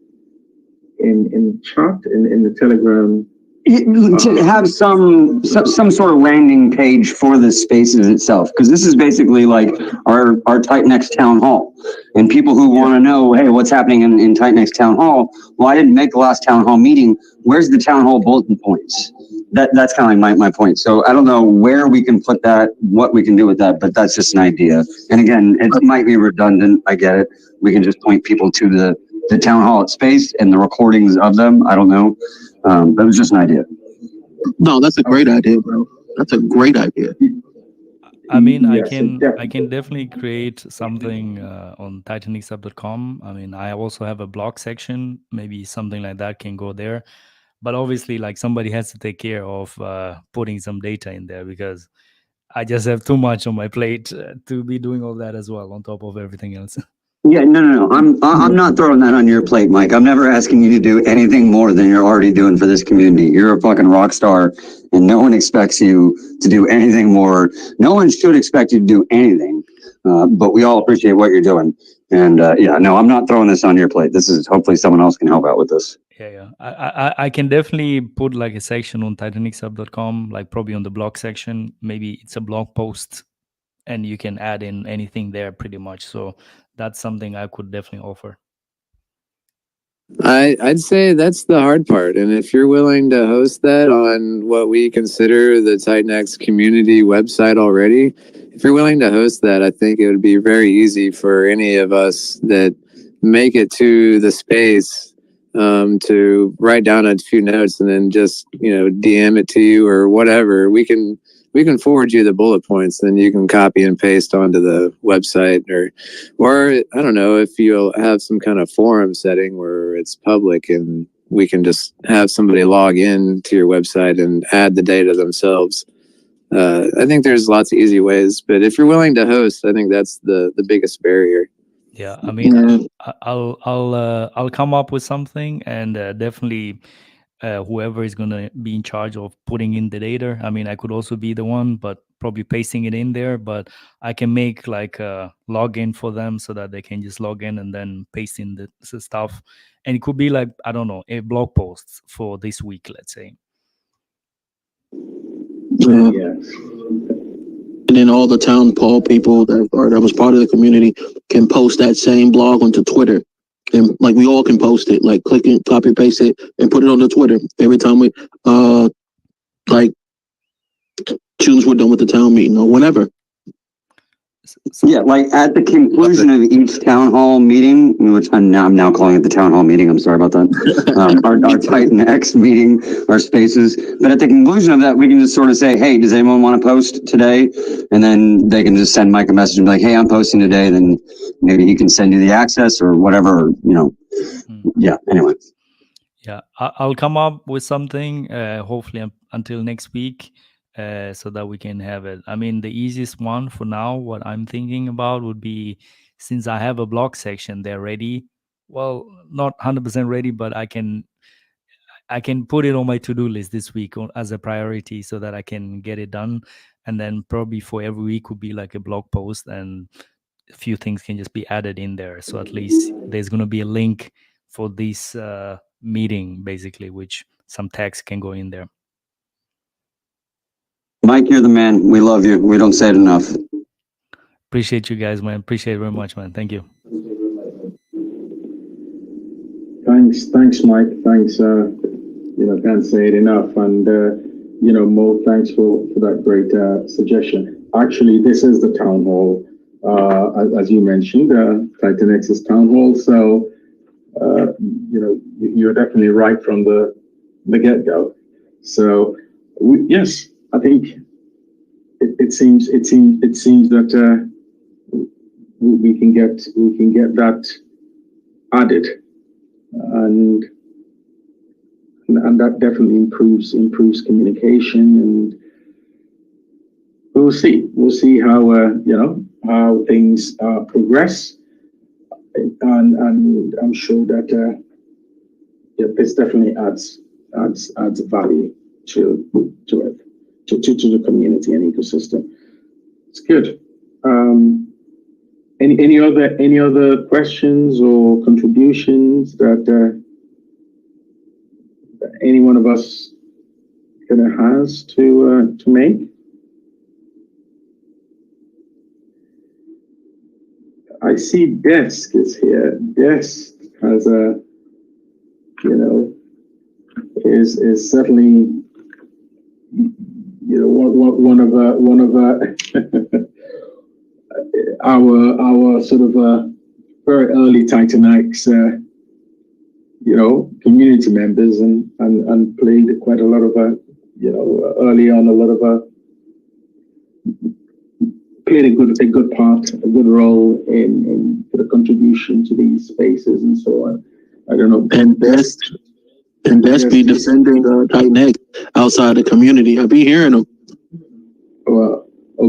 chat in the Telegram? To have some sort of landing page for the spaces itself, because this is basically like our TitanX town hall, and people who want to know, hey, what's happening in TitanX town hall? Well, I didn't make the last town hall meeting. Where's the town hall bulletin points? That's kind of like my point. So I don't know where we can put that, what we can do with that, but that's just an idea. And again, it might be redundant. I get it. We can just point people to the town hall at space and the recordings of them. I don't know. That was just an idea. No, that's a great idea, bro. That's a great idea. I mean, Yes, I can definitely create something on TitanXhub.com. I mean, I also have a blog section. Maybe something like that can go there. But obviously, like somebody has to take care of putting some data in there, because I just have too much on my plate to be doing all that as well on top of everything else. Yeah, no. I'm not throwing that on your plate, Mike. I'm never asking you to do anything more than you're already doing for this community. You're a fucking rock star, and no one expects you to do anything more. No one should expect you to do anything, but we all appreciate what you're doing. And no, I'm not throwing this on your plate. This is hopefully someone else can help out with this. Yeah. I can definitely put like a section on TitanXhub.com, like probably on the blog section. Maybe it's a blog post, and you can add in anything there pretty much. So that's something I could definitely offer. I'd say that's the hard part. And if you're willing to host that on what we consider the TitanX community website already, if you're willing to host that, I think it would be very easy for any of us that make it to the space to write down a few notes and then just, DM it to you or whatever. We can forward you the bullet points, then you can copy and paste onto the website, or I don't know if you'll have some kind of forum setting where it's public and we can just have somebody log in to your website and add the data themselves. I think there's lots of easy ways, but if you're willing to host, I think that's the biggest barrier. Yeah, I mean, I'll come up with something, and definitely whoever is going to be in charge of putting in the data. I mean, I could also be the one, but probably pasting it in there. But I can make like a login for them so that they can just log in and then paste in the stuff. And it could be like, I don't know, a blog post for this week, let's say. Yeah. Yes. And then all the town hall people that was part of the community can post that same blog onto Twitter. And like we all can post it, like click it, copy paste it, and put it on the Twitter. Every time we like choose we're done with the town meeting or whatever. Yeah, like at the conclusion of each town hall meeting, which I'm now calling it the town hall meeting. I'm sorry about that. Our TitanX meeting, our spaces. But at the conclusion of that, we can just sort of say, hey, does anyone want to post today? And then they can just send Mike a message and be like, hey, I'm posting today. Then maybe he can send you the access or whatever, Yeah, anyway. Yeah, I'll come up with something, hopefully until next week. So that we can have it. I mean, the easiest one for now, what I'm thinking about would be, since I have a blog section there ready, well, not 100% ready, but I can put it on my to-do list this week as a priority so that I can get it done. And then probably for every week would be like a blog post, and a few things can just be added in there. So at least there's going to be a link for this meeting, basically, which some text can go in there. Mike, you're the man. We love you. We don't say it enough. Appreciate you guys, man. Appreciate it very much, man. Thank you. Thanks, Mike. Thanks. Can't say it enough. And Mo, thanks for that great suggestion. Actually, this is the town hall, as you mentioned, TitanX's town hall. So, you're definitely right from the get-go. So, yes, I think it seems that we can get that added, and that definitely improves communication, and we'll see how things progress, and I'm sure that this definitely adds value to the community and ecosystem. It's good. Any other questions or contributions that any one of us has to make? I see Desk is here. Desk has is certainly one of our sort of very early TitanX community members, and played quite a lot of early on, a lot of played a good part, a good role in the contribution to these spaces and so on. I don't know. And Best be defending TitanX outside the community. I be hearing them. Oh,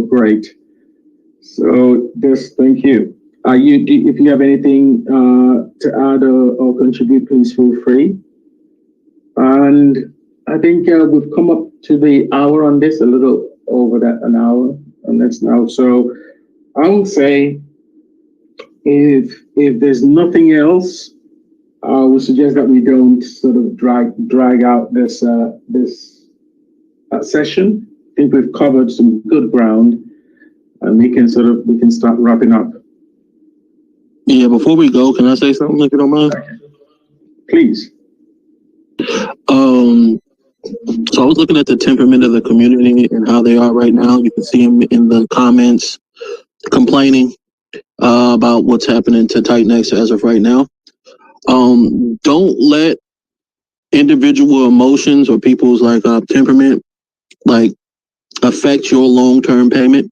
great. So, thank you. If you have anything to add or contribute, please feel free. And I think we've come up to the hour on this, a little over an hour on this now. So I will say, if there's nothing else, I would suggest that we don't sort of drag out this session. I think we've covered some good ground, and we can start wrapping up. Yeah, before we go, can I say something if you don't mind? Okay. Please. So I was looking at the temperament of the community and how they are right now. You can see them in the comments complaining about what's happening to TitanX as of right now. Don't let individual emotions or people's temperament affect your long-term payment.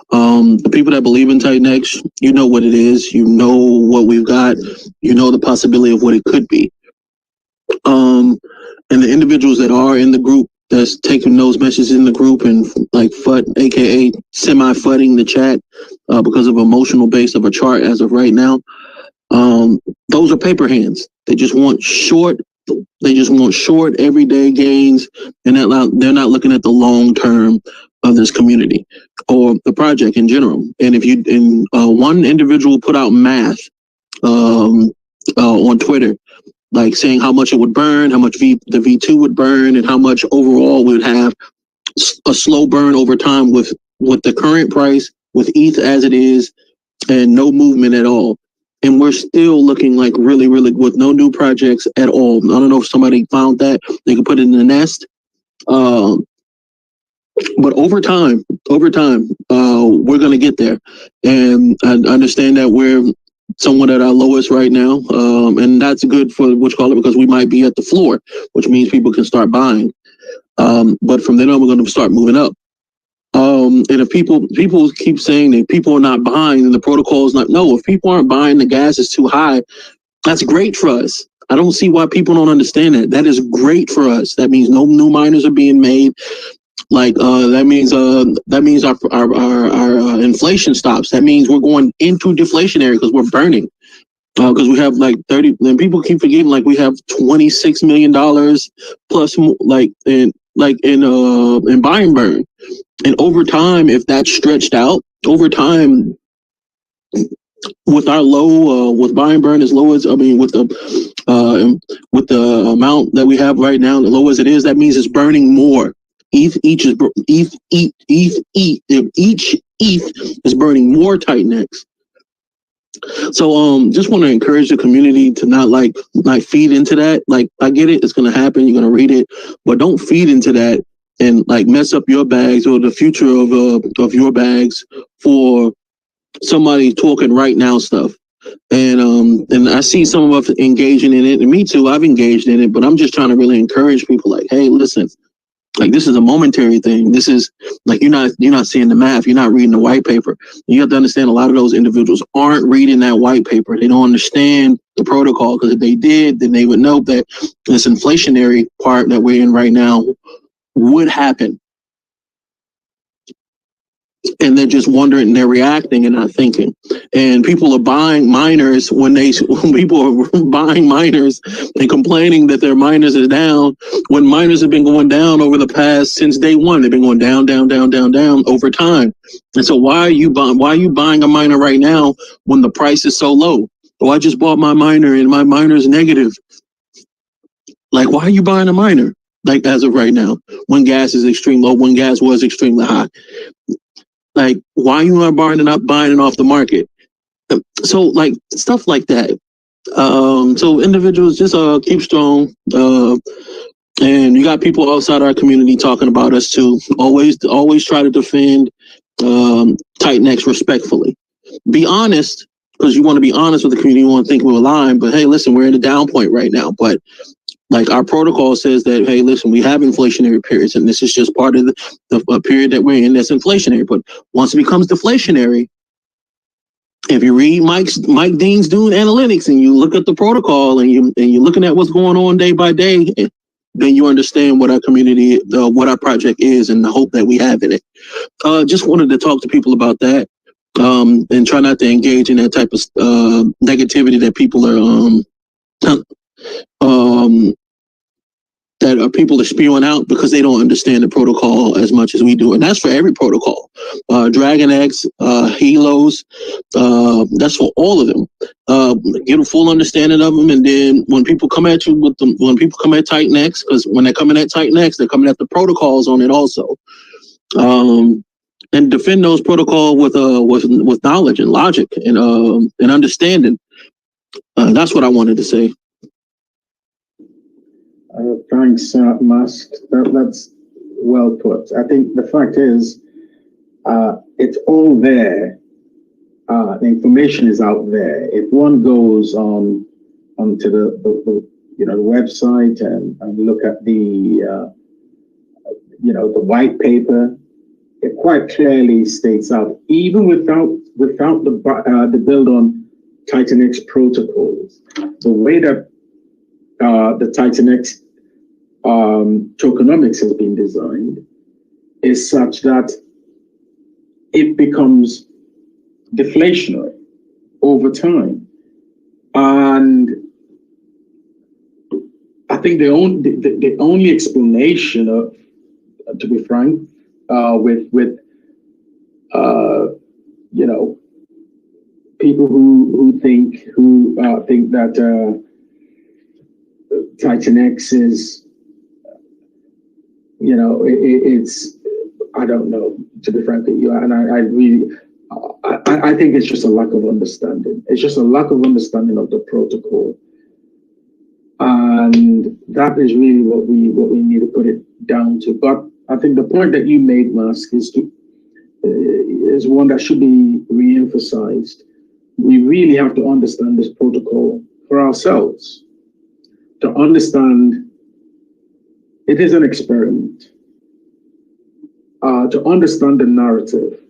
The people that believe in TitanX, you know what it is, you know what we've got, you know the possibility of what it could be. And the individuals that are in the group that's taking those messages in the group and aka semi-fudding the chat because of emotional base of a chart as of right now, those are paper hands. They just want short everyday gains, and they're not looking at the long term of this community or the project in general. And one individual put out math on Twitter, saying how much it would burn, how much the V2 would burn, and how much overall we would have a slow burn over time with the current price, with ETH as it is, and no movement at all. And we're still looking really, really with no new projects at all. I don't know if somebody found that. They could put it in the nest. But over time, we're going to get there. And I understand that we're somewhat at our lowest right now. And that's good for because we might be at the floor, which means people can start buying. But from then on, we're going to start moving up. And if people keep saying that people are not buying and the protocol is not, no, if people aren't buying, the gas is too high. That's great for us. I don't see why people don't understand that. That is great for us. That means no new miners are being made. That means our inflation stops. That means we're going into deflationary because we're burning. Because we have 30, and people keep forgetting we have $26 million plus in buy and burn. And over time, if that's stretched out, over time, with our low, with buy and burn as low as, I mean, with the amount that we have right now, the low as it is, that means it's burning more. Each ETH is burning more TitanX. So just want to encourage the community to not like feed into that. Like, I get it, it's gonna happen, you're gonna read it, but don't feed into that and like mess up your bags or the future of your bags for somebody talking right now stuff. And I see some of us engaging in it, and me too, I've engaged in it, but I'm just trying to really encourage people like, hey, listen, like, this is a momentary thing. This is like, you're not seeing the math. You're not reading the white paper. You have to understand a lot of those individuals aren't reading that white paper. They don't understand the protocol, because if they did, then they would know that this inflationary part that we're in right now would happen. And they're just wondering, they're reacting and not thinking. And people are buying miners when people are buying miners and complaining that their miners are down, when miners have been going down over the past, since day one. They've been going down over time. And so why are you buying a miner right now when the price is so low? Oh, I just bought my miner and my miner is negative. Like, why are you buying a miner? Like, as of right now, when gas is extremely low, when gas was extremely high. Like, why are you not buying it off the market? So, like, stuff like that. So individuals, just keep strong. And you got people outside our community talking about us too. Always try to defend TitanX respectfully. Be honest, because you want to be honest with the community. You want to think we're lying, but hey, listen, we're in a down point right now. But like, our protocol says that, hey, listen, we have inflationary periods, and this is just part of the period that we're in that's inflationary. But once it becomes deflationary, if you read Mike Dean's Dune Analytics and you look at the protocol and you're looking at what's going on day by day, then you understand what our community, what our project is, and the hope that we have in it. Just wanted to talk to people about that, and try not to engage in that type of negativity that people are people are spewing out because they don't understand the protocol as much as we do. And that's for every protocol. DragonX, Helios, that's for all of them. Get a full understanding of them. And then when people come at you when people come at TitanX, because when they're coming at TitanX, they're coming at the protocols on it also. And defend those protocols with knowledge and logic and understanding. That's what I wanted to say. Thanks, Musk. That's well put. I think the fact is, it's all there. The information is out there. If one goes onto the website and look at the white paper, it quite clearly states out, even without the build on TitanX protocols, the way that the TitanX tokenomics has been designed is such that it becomes deflationary over time. And I think the only explanation of, to be frank, with people who think that TitanX is, it's, I don't know, to be frank with you, and I think it's just a lack of understanding. It's just a lack of understanding of the protocol, and that is really what we need to put it down to. But I think the point that you made, Musk, is one that should be re-emphasized. We really have to understand this protocol for ourselves, to understand it is an experiment, to understand the narrative,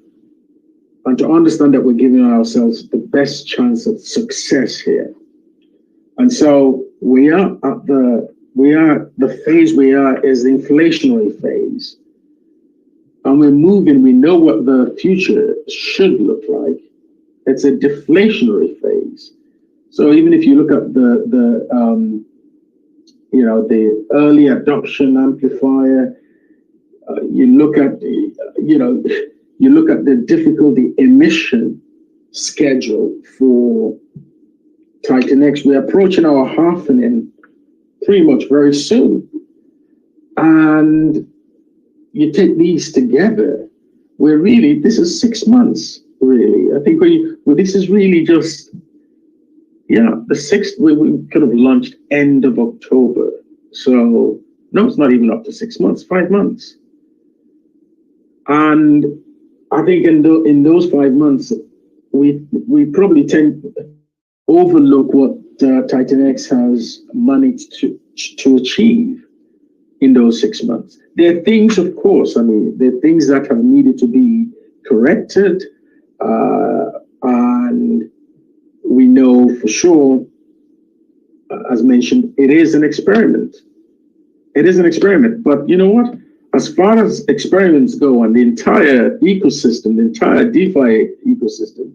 and to understand that we're giving ourselves the best chance of success here. And so the phase we are is the inflationary phase. And we're moving, we know what the future should look like. It's a deflationary phase. So even if you look at the early adoption amplifier, you look at the difficulty emission schedule for TitanX. We're approaching our halfening pretty much very soon. And you take these together, this is 6 months, really. I think this is really just, the 6th, we could have launched end of October. So, no, it's not even up to 6 months, 5 months. And I think in those 5 months, we probably tend to overlook what TitanX has managed to achieve in those 6 months. There are things, of course, there are things that have needed to be corrected, and we know for sure, as mentioned, it is an experiment. It is an experiment, but you know what? As far as experiments go, and the entire ecosystem, the entire DeFi ecosystem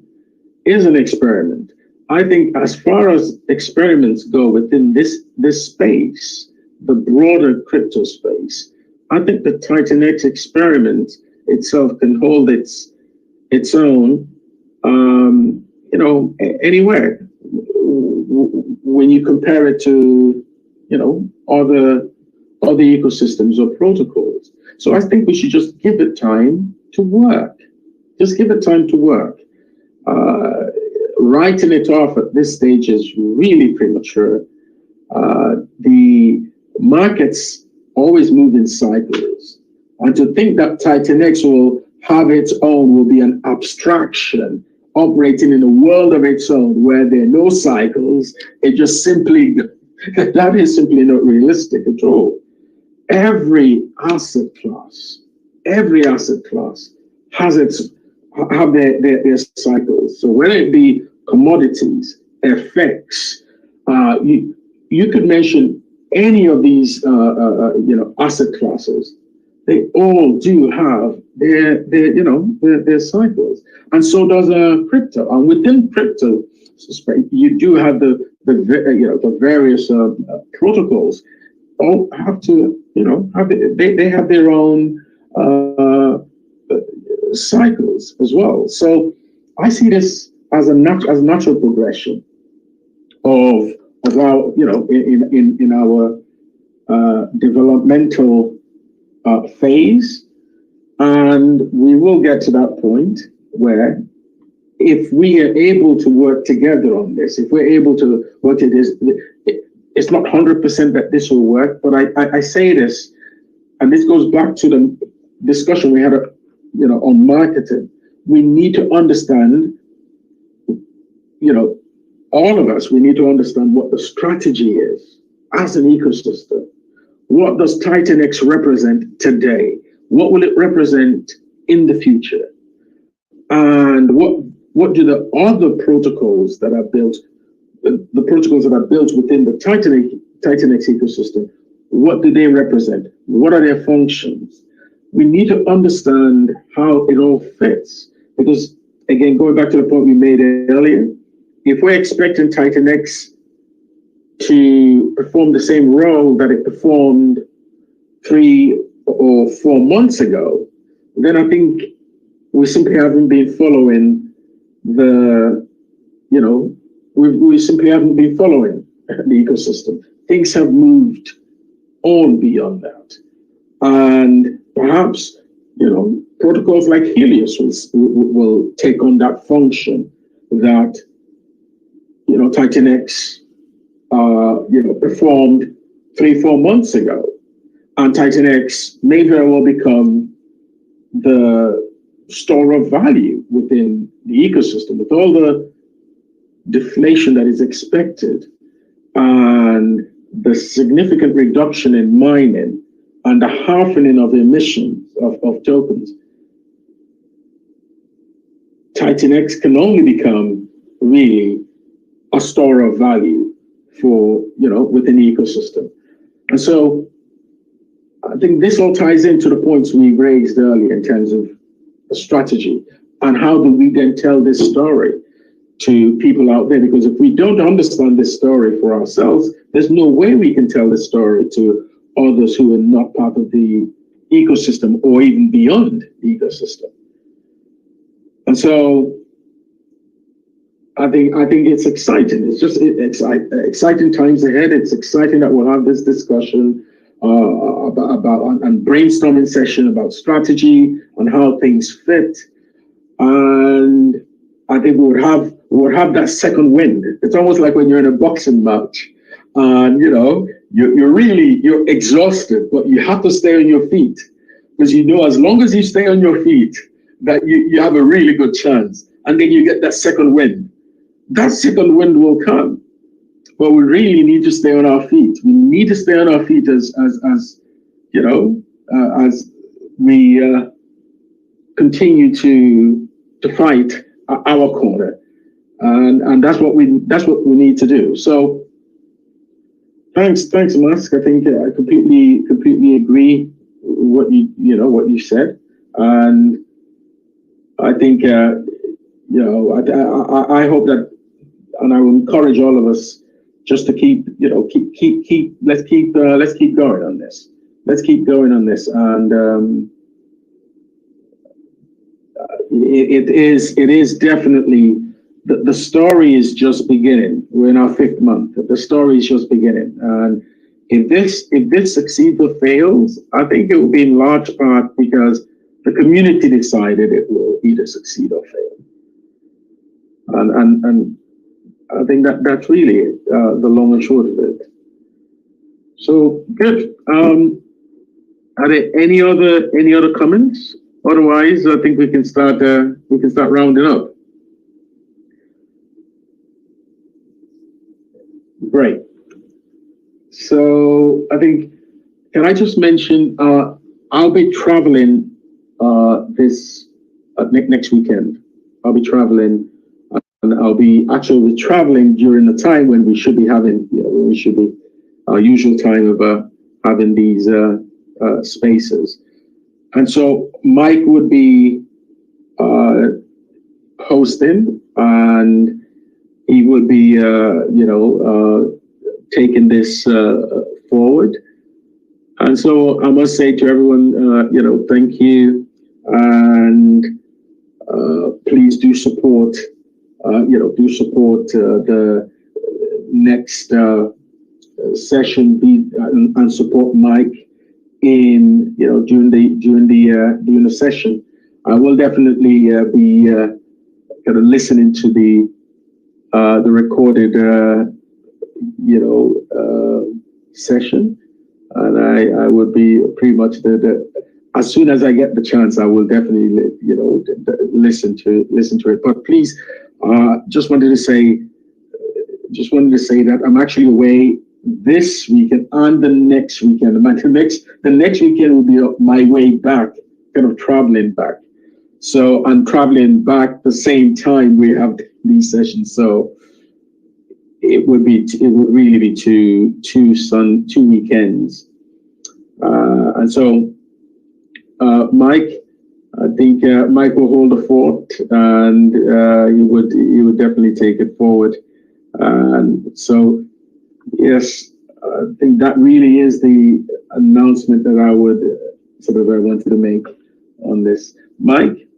is an experiment. I think as far as experiments go within this space, the broader crypto space, I think the TitanX experiment itself can hold its own, anywhere. When you compare it to, other ecosystems or protocols. So I think we should just give it time to work. Just give it time to work. Writing it off at this stage is really premature. The markets always move in cycles. And to think that TitanX will have its own, will be an abstraction operating in a world of its own where there are no cycles, that is simply not realistic at all. Every asset class has their cycles. So whether it be commodities, FX, you could mention any of these asset classes. They all do have their cycles, and so does crypto. And within crypto, you do have the various protocols. All have to they have their own cycles as well. So I see this as a natural progression of our in our developmental phase, and we will get to that point where, if we are able to work together on this, if we're able to work it is, it's not 100% that this will work, but I say this, and this goes back to the discussion we had, on marketing. We need to understand, all of us, we need to understand what the strategy is as an ecosystem. What does TitanX represent today? What will it represent in the future? And what do the other protocols that are built, the protocols that are built within the TitanX ecosystem, what do they represent? What are their functions? We need to understand how it all fits. Because, again, going back to the point we made earlier, if we're expecting TitanX to perform the same role that it performed 3 or 4 months ago, then I think we simply haven't been following we simply haven't been following the ecosystem. Things have moved on beyond that. And perhaps, protocols like Helios will take on that function that, TitanX, performed 3-4 months ago. And TitanX may very well become the store of value within the ecosystem, with all the deflation that is expected and the significant reduction in mining and the halving of emissions of tokens. TitanX can only become really a store of value for, within the ecosystem. And so I think this all ties into the points we raised earlier in terms of a strategy, and how do we then tell this story to people out there? Because if we don't understand this story for ourselves, there's no way we can tell this story to others who are not part of the ecosystem or even beyond the ecosystem. And so I think it's exciting. It's just exciting times ahead. It's exciting that we'll have this discussion about and brainstorming session about strategy and how things fit. And I think we would have that second wind. It's almost like when you're in a boxing match, and you're exhausted, but you have to stay on your feet because as long as you stay on your feet, that you have a really good chance, and then you get that second wind. That second wind will come, but we really need to stay on our feet. We need to stay on our feet as we continue to fight our corner, and that's what we need to do. So thanks, Musk. I think I completely agree with what you said, and I think I hope that, and I will encourage all of us just to let's keep going on this. Let's keep going on this, and it is definitely the story is just beginning. We're in our 5th month. The story is just beginning, and if this succeeds or fails, I think it will be in large part because the community decided it will either succeed or fail, and I think that's really it, the long and short of it. So good. Are there any other comments? Otherwise, I think we can start rounding up. Great. So I think, can I just mention, I'll be traveling this next weekend. I'll be traveling, and I'll be actually traveling during the time when we should be having, our usual time of having these spaces. And so Mike would be hosting, and he would be, taking this forward. And so I must say to everyone, thank you, and please do support, the next session, and support Mike in during the session. I will definitely be kind of listening to the recorded session, and I would be pretty much as soon as I get the chance, I will definitely listen to it. But please, just wanted to say that I'm actually away this weekend and the next weekend. The next weekend will be my way back, kind of traveling back. So I'm traveling back the same time we have these sessions. So it would really be two weekends. And so Mike, I think Mike will hold the fort, and he would definitely take it forward. And so, yes, I think that really is the announcement that I wanted to make on this. Mike,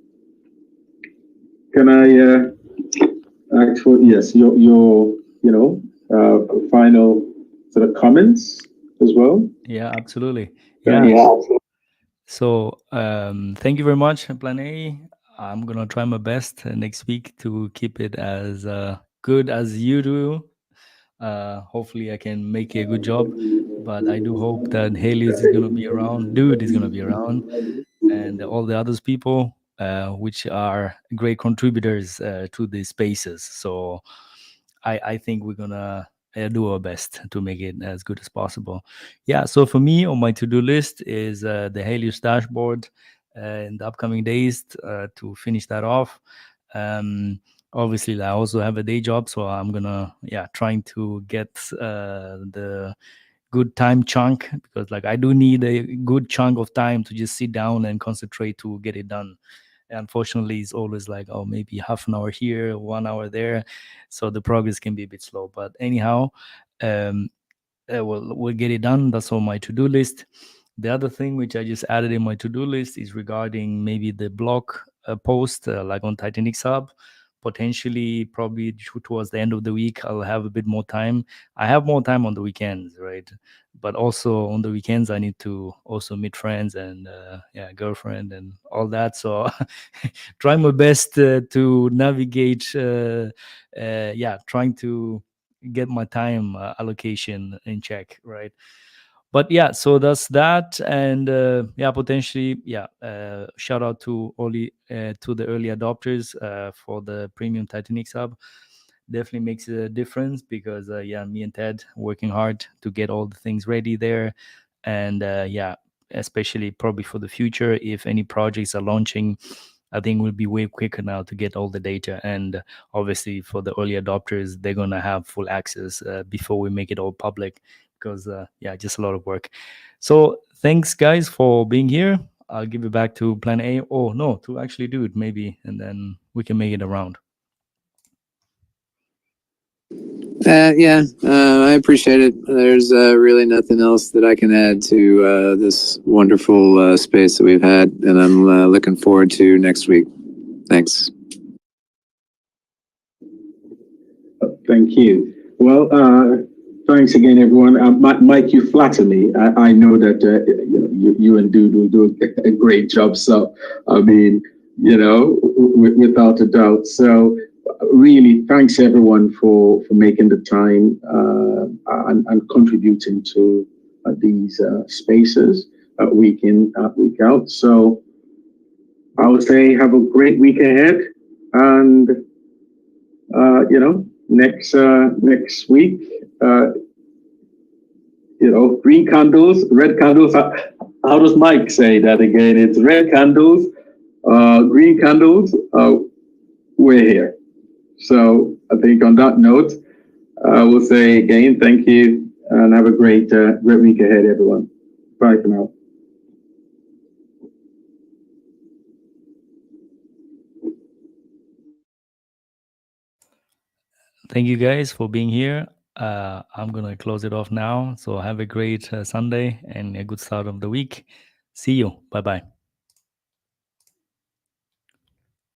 can I ask for your final sort of comments as well? Yeah, absolutely. Yeah. So thank you very much, Plan A. I'm gonna try my best next week to keep it as good as you do. Hopefully, I can make a good job. But I do hope that Helios is gonna be around, Dude is gonna be around, and all the others people, which are great contributors to these spaces. So I think we're gonna do our best to make it as good as possible. Yeah. So for me, on my to-do list is the Helios dashboard in the upcoming days to finish that off. Obviously, I also have a day job, so I'm gonna trying to get the good time chunk, because like I do need a good chunk of time to just sit down and concentrate to get it done. Unfortunately, it's always like, oh, maybe half an hour here, 1 hour there, so the progress can be a bit slow. But anyhow, we'll get it done. That's on my to-do list. The other thing which I just added in my to-do list is regarding maybe the blog post, like on TitanX Hub. potentially probably towards the end of the week I'll have a bit more time. I have more time on the weekends, right? But also on the weekends I need to also meet friends and girlfriend and all that. So try my best to navigate trying to get my time allocation in check, right? But yeah, so that's that. And potentially shout out to the early adopters for the premium TitanX hub. Definitely makes a difference because me and Ted working hard to get all the things ready there. And especially probably for the future, if any projects are launching, I think we'll be way quicker now to get all the data. And obviously for the early adopters, they're going to have full access before we make it all public, because just a lot of work. So thanks guys for being here. I'll give it back to plan A. Oh no, to actually do it maybe, and then we can make it around. I appreciate it. There's really nothing else that I can add to this wonderful space that we've had, and I'm looking forward to next week. Thanks. Thank you. Well, thanks again, everyone. Mike, you flatter me. I know that you and Dude will do a great job. So, I mean, without a doubt. So, really, thanks everyone for making the time and contributing to these spaces week in, week out. So, I would say have a great week ahead, and next week, green candles, red candles. How does Mike say that again? It's red candles, green candles. We're here. So I think on that note, we'll say again, thank you, and have a great week ahead, everyone. Bye for now. Thank you guys for being here. I'm going to close it off now. So have a great Sunday and a good start of the week. See you. Bye-bye.